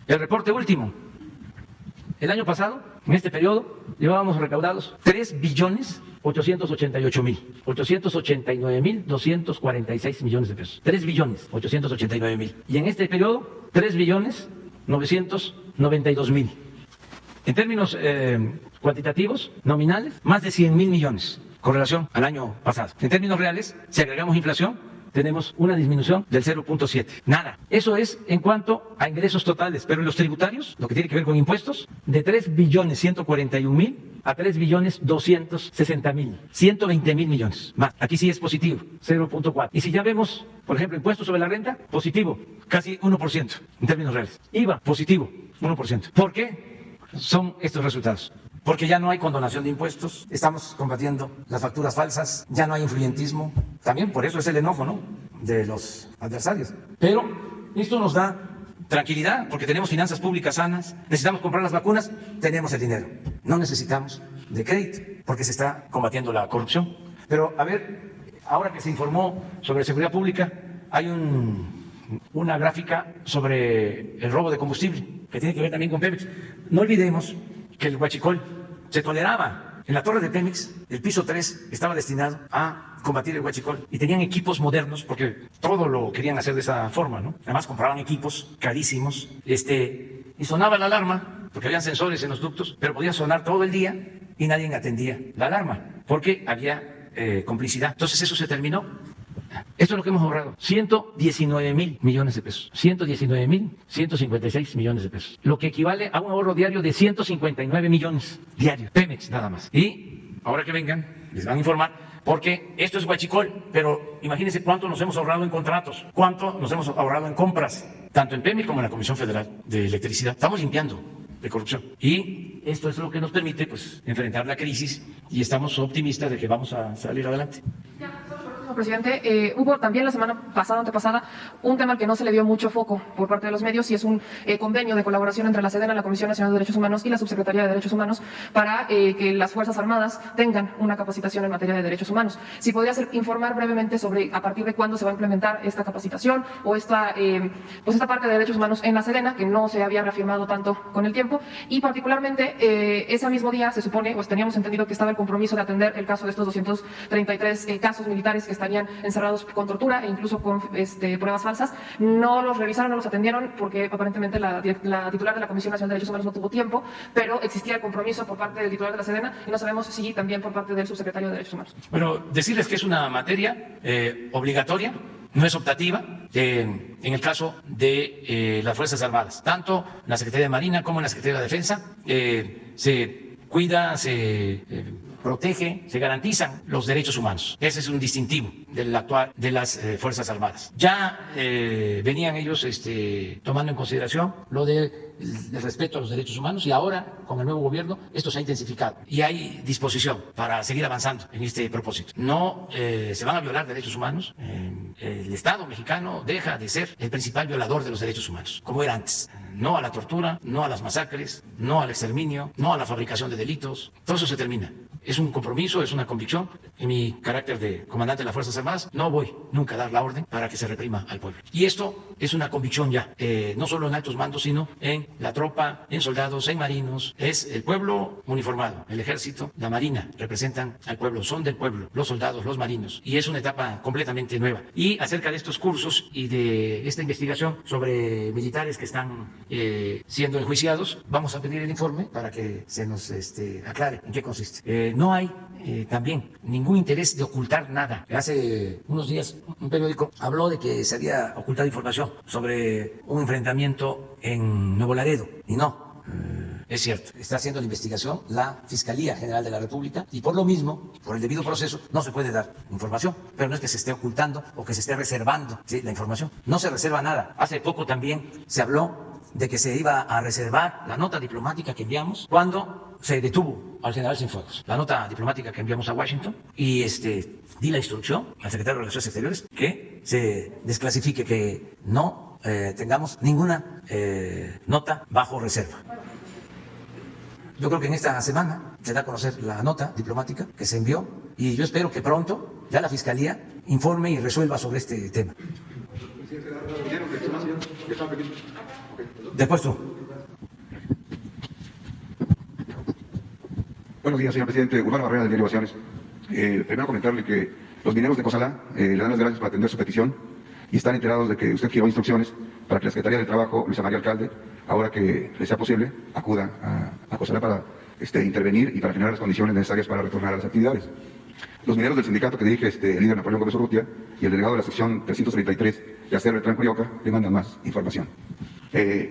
el reporte último. El año pasado, en este periodo, llevábamos recaudados 3.889.246 millones de pesos. 3.889.000. Y en este periodo, 3.992.000. En términos cuantitativos, nominales, más de 100.000 millones con relación al año pasado. En términos reales, si agregamos inflación, tenemos una disminución del 0.7. Nada. Eso es en cuanto a ingresos totales, pero en los tributarios, lo que tiene que ver con impuestos, de 3.141.000 a 3.260.000. 120.000 millones más. Aquí sí es positivo, 0.4. Y si ya vemos, por ejemplo, impuestos sobre la renta, positivo, casi 1% en términos reales. IVA, positivo, 1%. ¿Por qué son estos resultados? Porque ya no hay condonación de impuestos, estamos combatiendo las facturas falsas, ya no hay influyentismo. También por eso es el enojo, ¿no?, de los adversarios. Pero esto nos da tranquilidad, porque tenemos finanzas públicas sanas, necesitamos comprar las vacunas, tenemos el dinero. No necesitamos de crédito, porque se está combatiendo la corrupción. Pero, a ver, ahora que se informó sobre seguridad pública, hay una gráfica sobre el robo de combustible, que tiene que ver también con Pemex. No olvidemos que el huachicol se toleraba. En la torre de Pemex, el piso 3 estaba destinado a combatir el huachicol y tenían equipos modernos porque todo lo querían hacer de esa forma, ¿no? Además compraban equipos carísimos. y sonaba la alarma, porque habían sensores en los ductos, pero podía sonar todo el día y nadie atendía la alarma, porque había complicidad. Entonces eso se terminó. Esto es lo que hemos ahorrado, 119,000 millones de pesos, 119,156 millones de pesos, lo que equivale a un ahorro diario de 159 millones diarios, Pemex nada más. Y ahora que vengan, les van a informar, porque esto es huachicol, pero imagínense cuánto nos hemos ahorrado en contratos, cuánto nos hemos ahorrado en compras, tanto en Pemex como en la Comisión Federal de Electricidad. Estamos limpiando de corrupción. Y esto es lo que nos permite pues enfrentar la crisis y estamos optimistas de que vamos a salir adelante. Presidente, hubo también la semana pasada, antepasada, un tema al que no se le dio mucho foco por parte de los medios y es un convenio de colaboración entre la SEDENA, la Comisión Nacional de Derechos Humanos y la Subsecretaría de Derechos Humanos para que las Fuerzas Armadas tengan una capacitación en materia de derechos humanos. Si podría informar brevemente sobre a partir de cuándo se va a implementar esta capacitación o esta parte de derechos humanos en la SEDENA, que no se había reafirmado tanto con el tiempo, y particularmente ese mismo día se supone, pues teníamos entendido que estaba el compromiso de atender el caso de estos 233 casos militares que estarían encerrados con tortura e incluso con pruebas falsas. No los revisaron, no los atendieron porque aparentemente la titular de la Comisión Nacional de Derechos Humanos no tuvo tiempo, pero existía el compromiso por parte del titular de la SEDENA y no sabemos si también por parte del subsecretario de Derechos Humanos. Bueno, decirles que es una materia obligatoria, no es optativa, en el caso de las Fuerzas Armadas. Tanto la Secretaría de Marina como la Secretaría de Defensa se cuida, se protege, se garantizan los derechos humanos. Ese es un distintivo del actual de las Fuerzas Armadas. Ya venían ellos tomando en consideración lo del respeto a los derechos humanos y ahora, con el nuevo gobierno, esto se ha intensificado y hay disposición para seguir avanzando en este propósito. No se van a violar derechos humanos. El Estado mexicano deja de ser el principal violador de los derechos humanos, como era antes. No a la tortura, no a las masacres, no al exterminio, no a la fabricación de delitos. Todo eso se termina. Es un compromiso, es una convicción. En mi carácter de comandante de las Fuerzas Armadas, no voy nunca a dar la orden para que se reprima al pueblo. Y esto es una convicción ya, no solo en altos mandos, sino en la tropa, en soldados, en marinos. Es el pueblo uniformado, el ejército, la marina, representan al pueblo, son del pueblo, los soldados, los marinos. Y es una etapa completamente nueva. Y acerca de estos cursos y de esta investigación sobre militares que están siendo enjuiciados, vamos a pedir el informe para que se nos aclare en qué consiste. No hay también ningún interés de ocultar nada. Hace unos días un periódico habló de que se había ocultado información sobre un enfrentamiento en Nuevo Laredo y no. Es cierto, está haciendo la investigación la Fiscalía General de la República y por lo mismo, por el debido proceso, no se puede dar información, pero no es que se esté ocultando o que se esté reservando la información. No se reserva nada. Hace poco también se habló de que se iba a reservar la nota diplomática que enviamos cuando se detuvo al general Cienfuegos. La nota diplomática que enviamos a Washington y di la instrucción al secretario de Relaciones Exteriores que se desclasifique, que no tengamos ninguna nota bajo reserva. Yo creo que en esta semana se da a conocer la nota diplomática que se envió y yo espero que pronto ya la Fiscalía informe y resuelva sobre este tema. Después tú. Buenos días, señor presidente. Urbano Barrera, del diario Ovaciones. Primero comentarle que los mineros de Cozalá le dan las gracias por atender su petición y están enterados de que usted giró instrucciones para que la Secretaría del Trabajo, Luisa María Alcalde, ahora que le sea posible, acuda a Cozalá para intervenir y para generar las condiciones necesarias para retornar a las actividades. Los mineros del sindicato que dirige el líder Napoleón Gómez Urrutia y el delegado de la sección 333 de Acero Beltrán Curioca le mandan más información.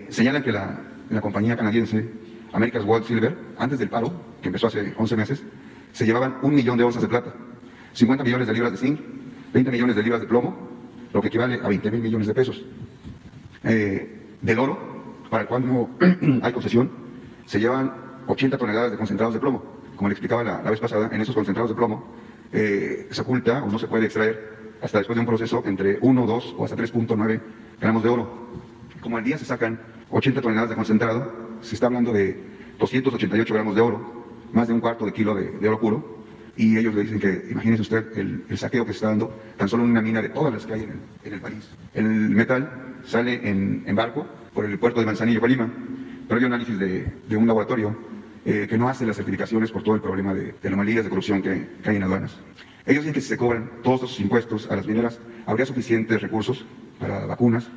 Señalan que la compañía canadiense America's Gold Silver, antes del paro, que empezó hace 11 meses, se llevaban 1 millón de onzas de plata, 50 millones de libras de zinc, 20 millones de libras de plomo, lo que equivale a 20,000 millones de pesos. Del oro, para el cual no hay concesión, se llevan 80 toneladas de concentrados de plomo. Como le explicaba la vez pasada, en esos concentrados de plomo se oculta o no se puede extraer hasta después de un proceso entre 1, 2 o hasta 3.9 gramos de oro. Como al día se sacan 80 toneladas de concentrado, se está hablando de 288 gramos de oro, más de un cuarto de kilo de oro puro, y ellos le dicen que, imagínese usted el saqueo que se está dando tan solo en una mina de todas las que hay en el país. El metal sale en barco por el puerto de Manzanillo, Colima, pero hay un análisis de un laboratorio que no hace las certificaciones por todo el problema de anomalías de corrupción que hay en aduanas. Ellos dicen que si se cobran todos esos impuestos a las mineras, habría suficientes recursos para vacunas,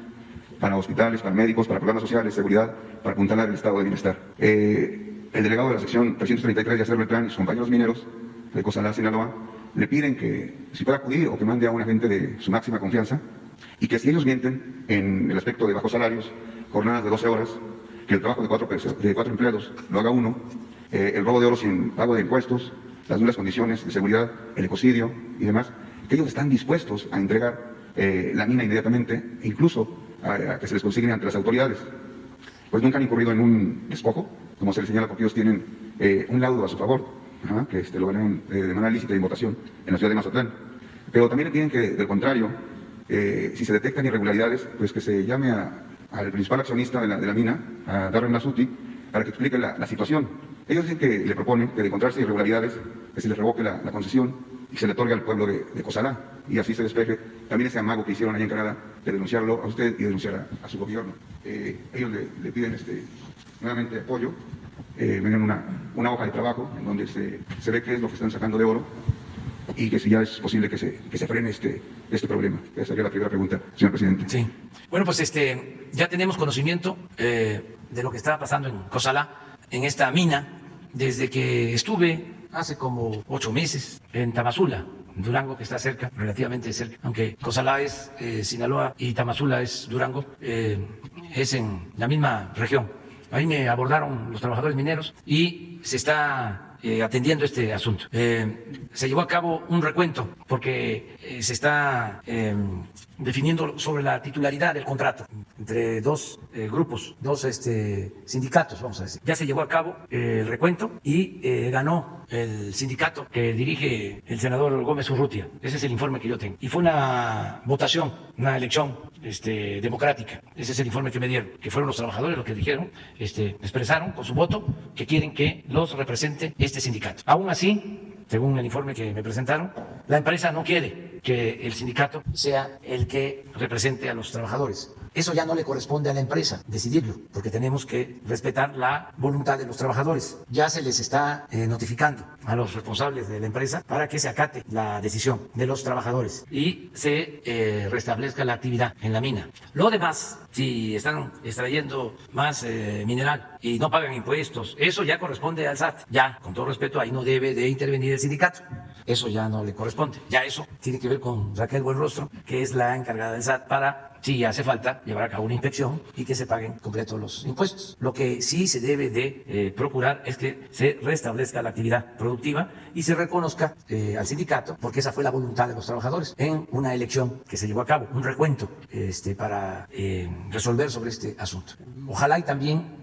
para hospitales, para médicos, para programas sociales, seguridad, para apuntalar el estado de bienestar. El delegado de la sección 333 de Acer Beltrán y sus compañeros mineros de Cosalá, Sinaloa, le piden que si pueda acudir o que mande a un agente de su máxima confianza y que si ellos mienten en el aspecto de bajos salarios, jornadas de 12 horas, que el trabajo de cuatro empleados lo haga uno, el robo de oro sin pago de impuestos, las nulas condiciones de seguridad, el ecocidio y demás, que ellos están dispuestos a entregar la mina inmediatamente, incluso a que se les consigne ante las autoridades. Pues nunca han incurrido en un despojo, como se les señala, porque ellos tienen un laudo a su favor, que lo ganaron de manera lícita y en votación en la ciudad de Mazatlán. Pero también le piden que, del contrario, si se detectan irregularidades, pues que se llame al principal accionista de la mina, a Darren Nasuti, para que explique la situación. Ellos dicen que le proponen que de encontrarse irregularidades, que se les revoque la concesión y se le otorgue al pueblo de Cosalá, y así se despeje también ese amago que hicieron allá en Canadá de denunciarlo a usted y denunciar a su gobierno. Ellos le piden nuevamente apoyo, ven una hoja de trabajo en donde se ve qué es lo que están sacando de oro y que si ya es posible que se frene este problema. Esa sería la primera pregunta, señor presidente. Sí. Bueno, pues ya tenemos conocimiento de lo que está pasando en Cosalá, en esta mina, desde que estuve hace como 8 meses en Tamazula, Durango, que está cerca, relativamente cerca, aunque Cosalá es Sinaloa y Tamazula es Durango, es en la misma región. Ahí me abordaron los trabajadores mineros y se está atendiendo este asunto. Se llevó a cabo un recuento porque se está definiendo sobre la titularidad del contrato entre dos grupos, dos sindicatos, vamos a decir. Ya se llevó a cabo el recuento y ganó el sindicato que dirige el senador Gómez Urrutia. Ese es el informe que yo tengo. Y fue una votación, una elección democrática. Ese es el informe que me dieron, que fueron los trabajadores los que dijeron, expresaron con su voto que quieren que los represente este sindicato. Aún así, según el informe que me presentaron, la empresa no quiere que el sindicato sea el que represente a los trabajadores. Eso ya no le corresponde a la empresa decidirlo, porque tenemos que respetar la voluntad de los trabajadores. Ya se les está notificando a los responsables de la empresa para que se acate la decisión de los trabajadores y se restablezca la actividad en la mina. Lo demás, si están extrayendo más mineral y no pagan impuestos, eso ya corresponde al SAT. Ya, con todo respeto, ahí no debe de intervenir el sindicato. Eso ya no le corresponde. Ya eso tiene que ver con Raquel Buenrostro, que es la encargada del SAT para, si hace falta, llevar a cabo una inspección y que se paguen completos los impuestos. Lo que sí se debe de procurar es que se restablezca la actividad productiva y se reconozca al sindicato, porque esa fue la voluntad de los trabajadores en una elección que se llevó a cabo, un recuento para resolver sobre este asunto. Ojalá y también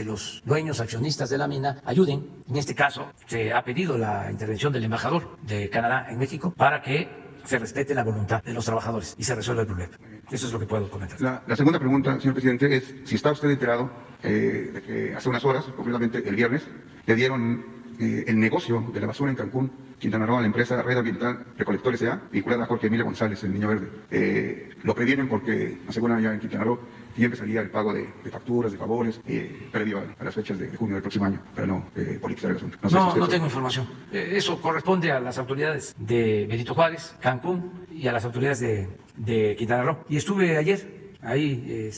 los dueños accionistas de la mina ayuden. En este caso se ha pedido la intervención del embajador de Canadá en México para que se respete la voluntad de los trabajadores y se resuelva el problema. Eso es lo que puedo comentar. La segunda pregunta, señor presidente, es si está usted enterado de que hace unas horas, concretamente el viernes, le dieron el negocio de la basura en Cancún, Quintana Roo, a la empresa Red Ambiental Recolector S.A., vinculada a Jorge Emilio González, el Niño Verde. Lo previenen porque aseguran allá en Quintana Roo que ya empezaría el pago de facturas, de favores, previo a las fechas de junio del próximo año, para no politizar el asunto. No tengo información. Eso corresponde a las autoridades de Benito Juárez, Cancún y a las autoridades de Quintana Roo. Y estuve ayer. Ahí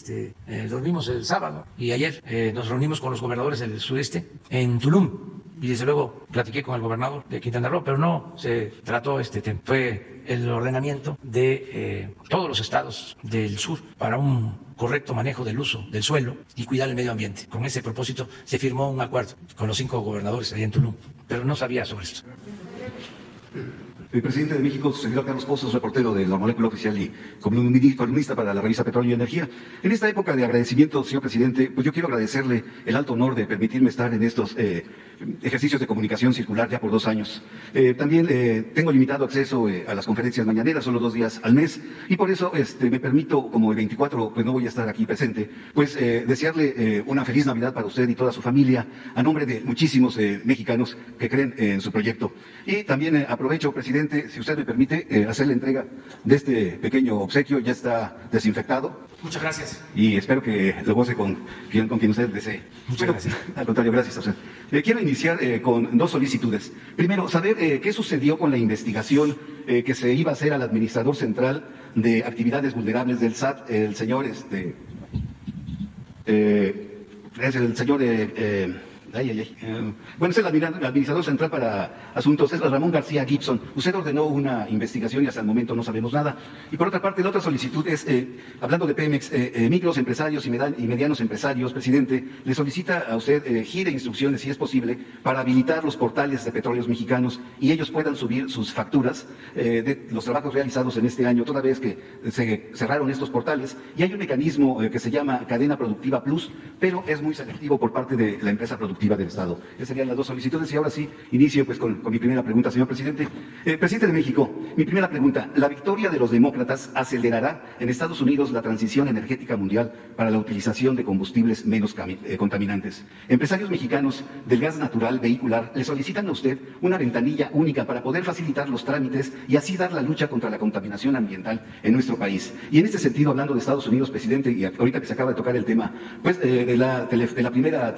dormimos el sábado y ayer nos reunimos con los gobernadores del sureste en Tulum. Y desde luego platiqué con el gobernador de Quintana Roo, pero no se trató este tema. Fue el ordenamiento de todos los estados del sur para un correcto manejo del uso del suelo y cuidar el medio ambiente. Con ese propósito se firmó un acuerdo con los 5 gobernadores ahí en Tulum, pero no sabía sobre esto. El presidente de México, su servidor Carlos Pozos, reportero de La Molécula Oficial y columnista para la revista Petróleo y Energía. En esta época de agradecimiento, señor presidente, pues yo quiero agradecerle el alto honor de permitirme estar en estos ejercicios de comunicación circular ya por 2 años. También tengo limitado acceso a las conferencias mañaneras, solo 2 días al mes, y por eso me permito, como el 24 pues no voy a estar aquí presente, pues desearle una feliz Navidad para usted y toda su familia, a nombre de muchísimos mexicanos que creen en su proyecto. Y también aprovecho, presidente, si usted me permite, hacer la entrega de este pequeño obsequio. Ya está desinfectado. Muchas gracias. Y espero que lo goce con quien usted desee. Muchas gracias. Al contrario, gracias a usted. Quiero iniciar con 2 solicitudes. Primero, saber qué sucedió con la investigación que se iba a hacer al administrador central de actividades vulnerables del SAT, el señor Es el señor... Bueno, es el administrador central para asuntos, es Ramón García Gibson. Usted ordenó una investigación y hasta el momento no sabemos nada. Y por otra parte, la otra solicitud es, hablando de Pemex, micros empresarios y medianos empresarios, presidente, le solicita a usted gire instrucciones, si es posible, para habilitar los portales de Petróleos Mexicanos y ellos puedan subir sus facturas de los trabajos realizados en este año, toda vez que se cerraron estos portales. Y hay un mecanismo que se llama Cadena Productiva Plus, pero es muy selectivo por parte de la empresa productiva del Estado. Esas serían las dos solicitudes y ahora sí inicio pues con mi primera pregunta, señor presidente. Presidente de México, mi primera pregunta: ¿la victoria de los demócratas acelerará en Estados Unidos la transición energética mundial para la utilización de combustibles menos contaminantes? Empresarios mexicanos del gas natural vehicular le solicitan a usted una ventanilla única para poder facilitar los trámites y así dar la lucha contra la contaminación ambiental en nuestro país. Y en este sentido, hablando de Estados Unidos, presidente, y ahorita que se acaba de tocar el tema, pues de la primera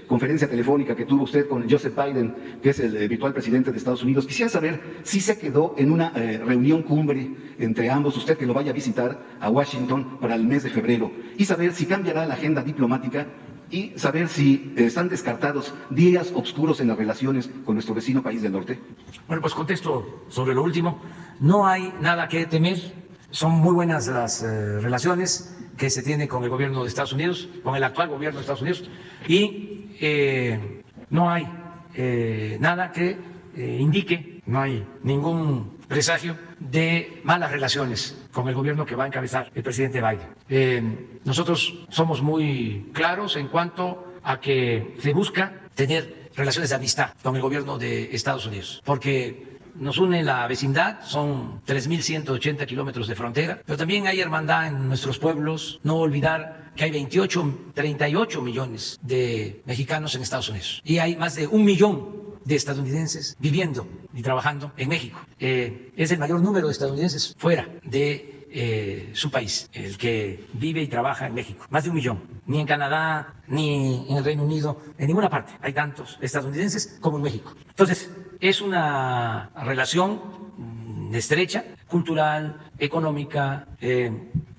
conferencia telefónica que tuvo usted con Joseph Biden, que es el virtual presidente de Estados Unidos, quisiera saber si se quedó en una reunión cumbre entre ambos, usted que lo vaya a visitar a Washington para el mes de febrero, y saber si cambiará la agenda diplomática y saber si están descartados días oscuros en las relaciones con nuestro vecino país del norte. Bueno, pues contesto sobre lo último. No hay nada que temer. Son muy buenas las relaciones que se tiene con el gobierno de Estados Unidos, con el actual gobierno de Estados Unidos, y no hay nada que indique, no hay ningún presagio de malas relaciones con el gobierno que va a encabezar el presidente Biden. Nosotros somos muy claros en cuanto a que se busca tener relaciones de amistad con el gobierno de Estados Unidos, porque nos une la vecindad, son 3.180 kilómetros de frontera, pero también hay hermandad en nuestros pueblos. No olvidar que hay 38 millones de mexicanos en Estados Unidos y hay más de 1 millón de estadounidenses viviendo y trabajando en México. Es el mayor número de estadounidenses fuera de su país, el que vive y trabaja en México, más de 1 millón. Ni en Canadá, ni en el Reino Unido, en ninguna parte hay tantos estadounidenses como en México. Entonces, es una relación estrecha, cultural, económica,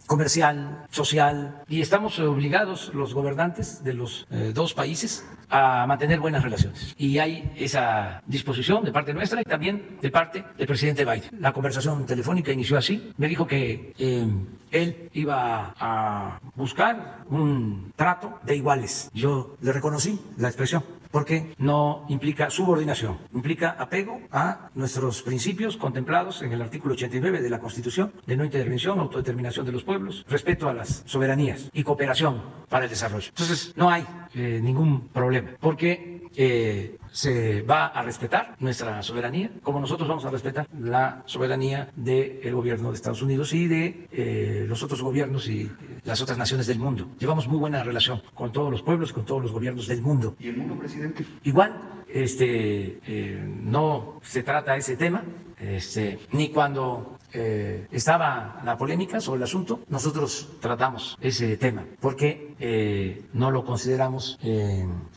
comercial, social, y estamos obligados los gobernantes de los dos países a mantener buenas relaciones. Y hay esa disposición de parte nuestra y también de parte del presidente Biden. La conversación telefónica inició así. Me dijo que él iba a buscar un trato de iguales. Yo le reconocí la expresión, porque no implica subordinación, implica apego a nuestros principios contemplados en el artículo 89 de la Constitución, de no intervención, autodeterminación de los pueblos, respeto a las soberanías y cooperación para el desarrollo. Entonces, no hay ningún problema, porque se va a respetar nuestra soberanía, como nosotros vamos a respetar la soberanía del gobierno de Estados Unidos y de los otros gobiernos y las otras naciones del mundo. Llevamos muy buena relación con todos los pueblos, con todos los gobiernos del mundo. ¿Y el mundo, presidente? Igual, no se trata ese tema, ni cuando estaba la polémica sobre el asunto, nosotros tratamos ese tema, porque no lo consideramos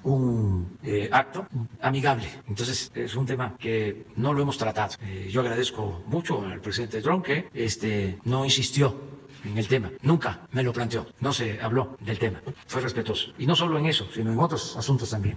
un acto amigable. Entonces, es un tema que no lo hemos tratado. Yo agradezco mucho al presidente Trump que no insistió en el tema, nunca me lo planteó, no se habló del tema, fue respetuoso. Y no solo en eso, sino en otros asuntos también.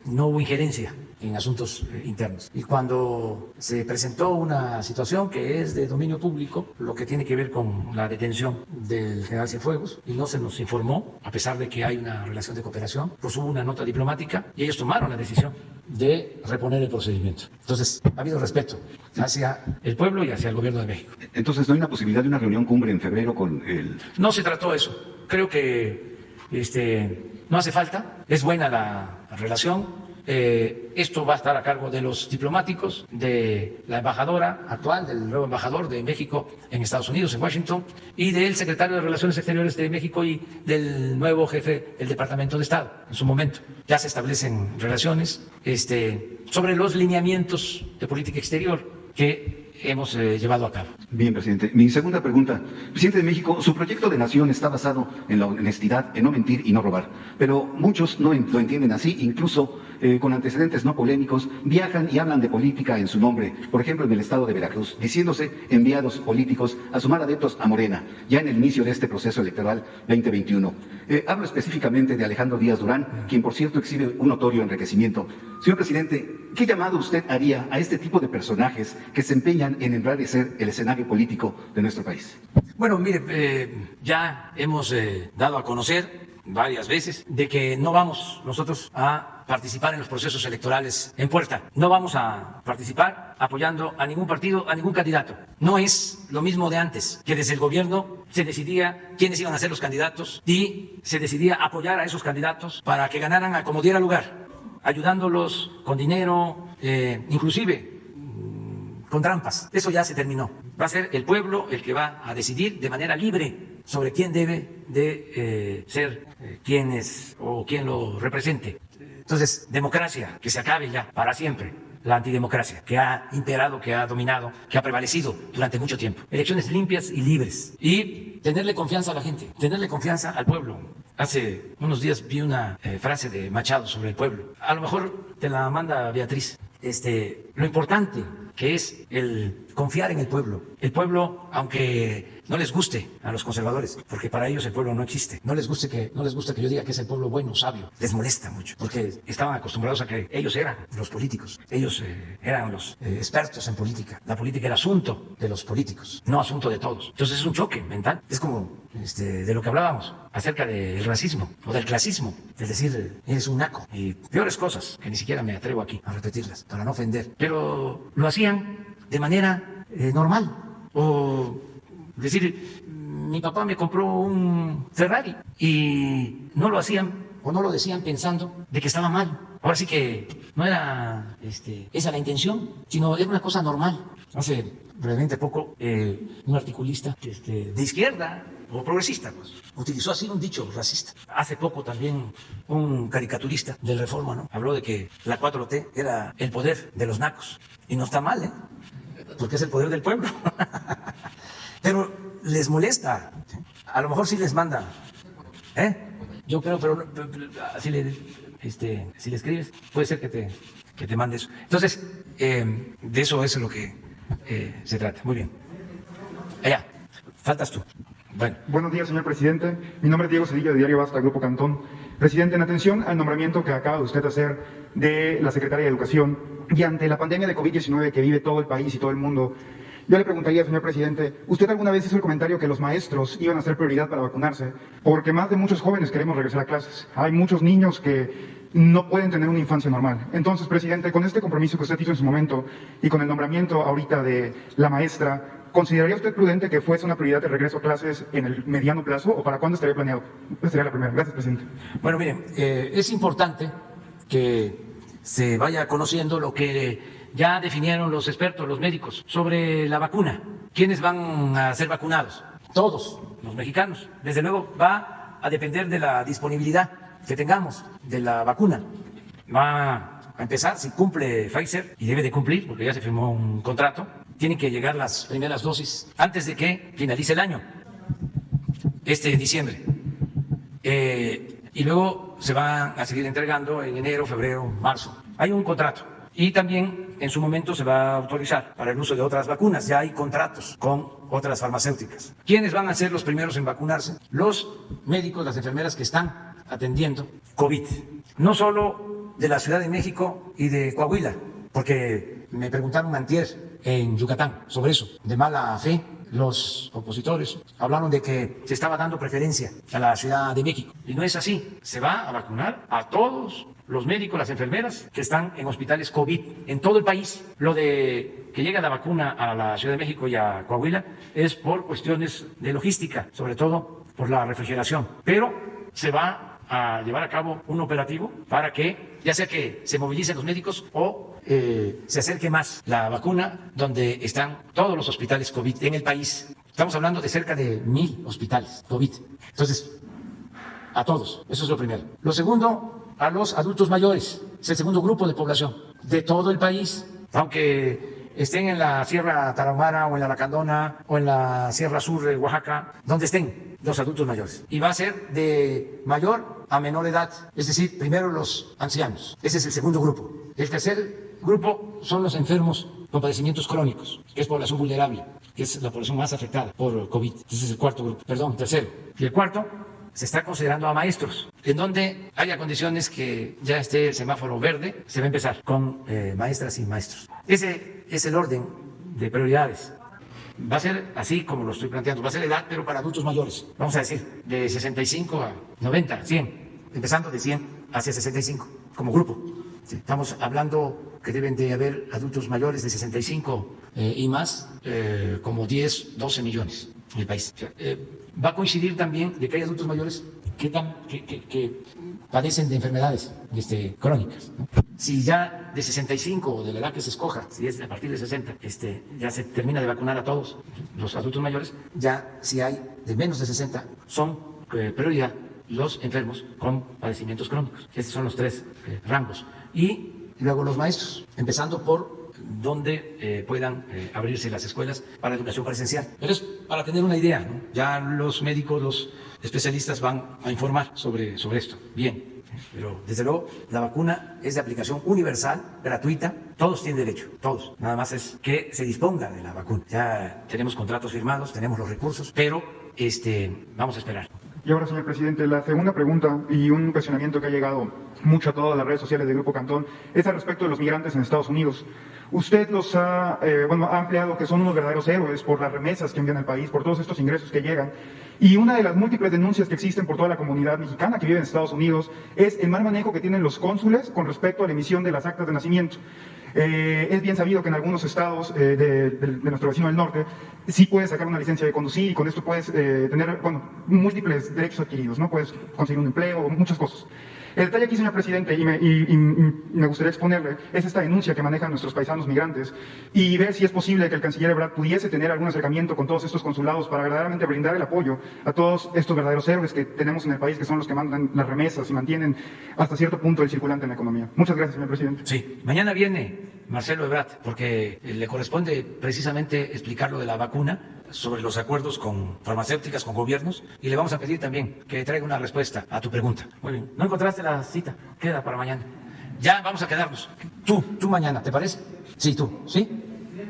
No hubo injerencia en asuntos internos. Y cuando se presentó una situación que es de dominio público, lo que tiene que ver con la detención del general Cienfuegos, y no se nos informó, a pesar de que hay una relación de cooperación, pues hubo una nota diplomática y ellos tomaron la decisión de reponer el procedimiento. Entonces, ha habido respeto hacia el pueblo y hacia el gobierno de México. Entonces, ¿no hay una posibilidad de una reunión cumbre en febrero con el...? No se trató eso. Creo que no hace falta. Es buena la relación. Esto va a estar a cargo de los diplomáticos, de la embajadora actual, del nuevo embajador de México en Estados Unidos, en Washington, y del secretario de Relaciones Exteriores de México y del nuevo jefe del Departamento de Estado en su momento. Ya se establecen relaciones sobre los lineamientos de política exterior que hemos llevado a cabo. Bien, presidente. Mi segunda pregunta. Presidente de México, su proyecto de nación está basado en la honestidad, en no mentir y no robar. Pero muchos no lo entienden así. Incluso con antecedentes no polémicos, viajan y hablan de política en su nombre, por ejemplo en el estado de Veracruz, diciéndose enviados políticos a sumar adeptos a Morena, ya en el inicio de este proceso electoral 2021. Hablo específicamente de Alejandro Díaz Durán, quien por cierto exhibe un notorio enriquecimiento. Señor presidente, ¿qué llamado usted haría a este tipo de personajes que se empeñan en enrarecer el escenario político de nuestro país? Bueno, mire, ya hemos dado a conocer varias veces de que no vamos nosotros a participar en los procesos electorales en puerta. No vamos a participar apoyando a ningún partido, a ningún candidato. No es lo mismo de antes, que desde el gobierno se decidía quiénes iban a ser los candidatos y se decidía apoyar a esos candidatos para que ganaran a como diera lugar, ayudándolos con dinero, inclusive con trampas. Eso ya se terminó. Va a ser el pueblo el que va a decidir de manera libre sobre quién debe de ser quién es o quién lo represente. Entonces, democracia, que se acabe ya para siempre la antidemocracia, que ha imperado, que ha dominado, que ha prevalecido durante mucho tiempo. Elecciones limpias y libres. Y tenerle confianza a la gente, tenerle confianza al pueblo. Hace unos días vi una frase de Machado sobre el pueblo. A lo mejor te la manda Beatriz. Lo importante que es el confiar en el pueblo. El pueblo, aunque no les guste a los conservadores, porque para ellos el pueblo no existe, no les guste que yo diga que es el pueblo bueno, sabio, les molesta mucho, porque estaban acostumbrados a que ellos eran los políticos, ellos eran los expertos en política. La política era asunto de los políticos, no asunto de todos. Entonces es un choque mental. Es como de lo que hablábamos acerca del racismo o del clasismo, es decir, eres un naco y peores cosas que ni siquiera me atrevo aquí a repetirlas para no ofender, pero lo hacían de manera normal. O decir, mi papá me compró un Ferrari y no lo hacían o no lo decían pensando de que estaba mal. Ahora sí que no era esa la intención, sino era una cosa normal. Hace brevemente poco un articulista de izquierda o progresista pues, utilizó así un dicho racista. Hace poco también un caricaturista del Reforma, ¿no?, habló de que la 4T era el poder de los nacos. Y no está mal, porque es el poder del pueblo. Pero les molesta. A lo mejor sí les manda. Yo creo, pero si le escribes, puede ser que te mande eso. Entonces, de eso es lo que se trata. Muy bien. Allá, faltas tú. Bueno. Buenos días, señor presidente. Mi nombre es Diego Cedillo, de Diario Basta, Grupo Cantón. Presidente, en atención al nombramiento que acaba usted de hacer de la Secretaría de Educación y ante la pandemia de COVID-19 que vive todo el país y todo el mundo, yo le preguntaría, señor presidente, ¿usted alguna vez hizo el comentario que los maestros iban a ser prioridad para vacunarse? Porque más de muchos jóvenes queremos regresar a clases. Hay muchos niños que no pueden tener una infancia normal. Entonces, presidente, con este compromiso que usted hizo en su momento y con el nombramiento ahorita de la maestra, ¿consideraría usted prudente que fuese una prioridad el regreso a clases en el mediano plazo o para cuándo estaría planeado? Esta sería la primera. Gracias, presidente. Bueno, miren, es importante que se vaya conociendo lo que ya definieron los expertos, los médicos, sobre la vacuna. ¿Quiénes van a ser vacunados? Todos los mexicanos. Desde luego va a depender de la disponibilidad que tengamos de la vacuna. Va a empezar, si cumple Pfizer, y debe de cumplir porque ya se firmó un contrato, tienen que llegar las primeras dosis antes de que finalice el año, diciembre. Y luego se van a seguir entregando en enero, febrero, marzo. Hay un contrato. Y también en su momento se va a autorizar para el uso de otras vacunas. Ya hay contratos con otras farmacéuticas. ¿Quiénes van a ser los primeros en vacunarse? Los médicos, las enfermeras que están atendiendo COVID. No solo de la Ciudad de México y de Coahuila, porque me preguntaron antier en Yucatán sobre eso, de mala fe. Los opositores hablaron de que se estaba dando preferencia a la Ciudad de México. Y no es así. Se va a vacunar a todos los médicos, las enfermeras que están en hospitales COVID en todo el país. Lo de que llegue la vacuna a la Ciudad de México y a Coahuila es por cuestiones de logística, sobre todo por la refrigeración. Pero se va a llevar a cabo un operativo para que, ya sea que se movilicen los médicos o se acerque más la vacuna donde están todos los hospitales COVID en el país. Estamos hablando de cerca de 1,000 hospitales COVID. Entonces, a todos. Eso es lo primero. Lo segundo, a los adultos mayores. Es el segundo grupo de población de todo el país. Aunque estén en la Sierra Tarahumara o en la Lacandona o en la Sierra Sur de Oaxaca, donde estén los adultos mayores. Y va a ser de mayor a menor edad, es decir, primero los ancianos. Ese es el segundo grupo. El tercer grupo son los enfermos con padecimientos crónicos, que es población vulnerable, que es la población más afectada por COVID. Ese es el cuarto grupo, tercero. Y el cuarto, se está considerando a maestros. En donde haya condiciones que ya esté el semáforo verde, se va a empezar con maestras y maestros. Ese es el orden de prioridades. Va a ser así como lo estoy planteando, va a ser edad, pero para adultos mayores. Vamos a decir, de 65 a 90, 100, empezando de 100 hacia 65, como grupo. Sí, estamos hablando que deben de haber adultos mayores de 65 y más, como 10, 12 millones en el país. Va a coincidir también de que hay adultos mayores que padecen de enfermedades crónicas, ¿no? Si ya de 65 o de la edad que se escoja, si es a partir de 60, ya se termina de vacunar a todos los adultos mayores, ya si hay de menos de 60, son prioridad los enfermos con padecimientos crónicos. Estos son los tres rangos. Y luego los maestros, empezando por donde puedan abrirse las escuelas para educación presencial. Pero es para tener una idea, ¿no? Ya los médicos, los especialistas van a informar sobre esto. Bien, pero desde luego la vacuna es de aplicación universal, gratuita, todos tienen derecho, todos. Nada más es que se disponga de la vacuna. Ya tenemos contratos firmados, tenemos los recursos, pero vamos a esperar. Y ahora, señor presidente, la segunda pregunta y un cuestionamiento que ha llegado mucho a todas las redes sociales del Grupo Cantón es al respecto de los migrantes en Estados Unidos. Usted los ha ampliado que son unos verdaderos héroes por las remesas que envían al país, por todos estos ingresos que llegan. Y una de las múltiples denuncias que existen por toda la comunidad mexicana que vive en Estados Unidos es el mal manejo que tienen los cónsules con respecto a la emisión de las actas de nacimiento. Es bien sabido que en algunos estados de nuestro vecino del norte sí puedes sacar una licencia de conducir y con esto puedes tener múltiples derechos adquiridos, ¿no? Puedes conseguir un empleo, muchas cosas. El detalle aquí, señor presidente, y me gustaría exponerle, es esta denuncia que manejan nuestros paisanos migrantes y ver si es posible que el canciller Ebrard pudiese tener algún acercamiento con todos estos consulados para verdaderamente brindar el apoyo a todos estos verdaderos héroes que tenemos en el país, que son los que mandan las remesas y mantienen hasta cierto punto el circulante en la economía. Muchas gracias, señor presidente. Sí, mañana viene Marcelo Ebrard porque le corresponde precisamente explicar lo de la vacuna, sobre los acuerdos con farmacéuticas, con gobiernos, y le vamos a pedir también que traiga una respuesta a tu pregunta. Muy bien, ¿no encontraste la cita? Queda para mañana. Ya vamos a quedarnos. Tú mañana, ¿te parece? Sí, tú, ¿sí?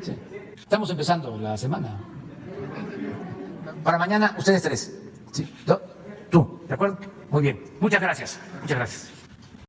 Sí. Estamos empezando la semana. Para mañana, ustedes tres. Sí. Tú, ¿de acuerdo? Muy bien. Muchas gracias. Muchas gracias.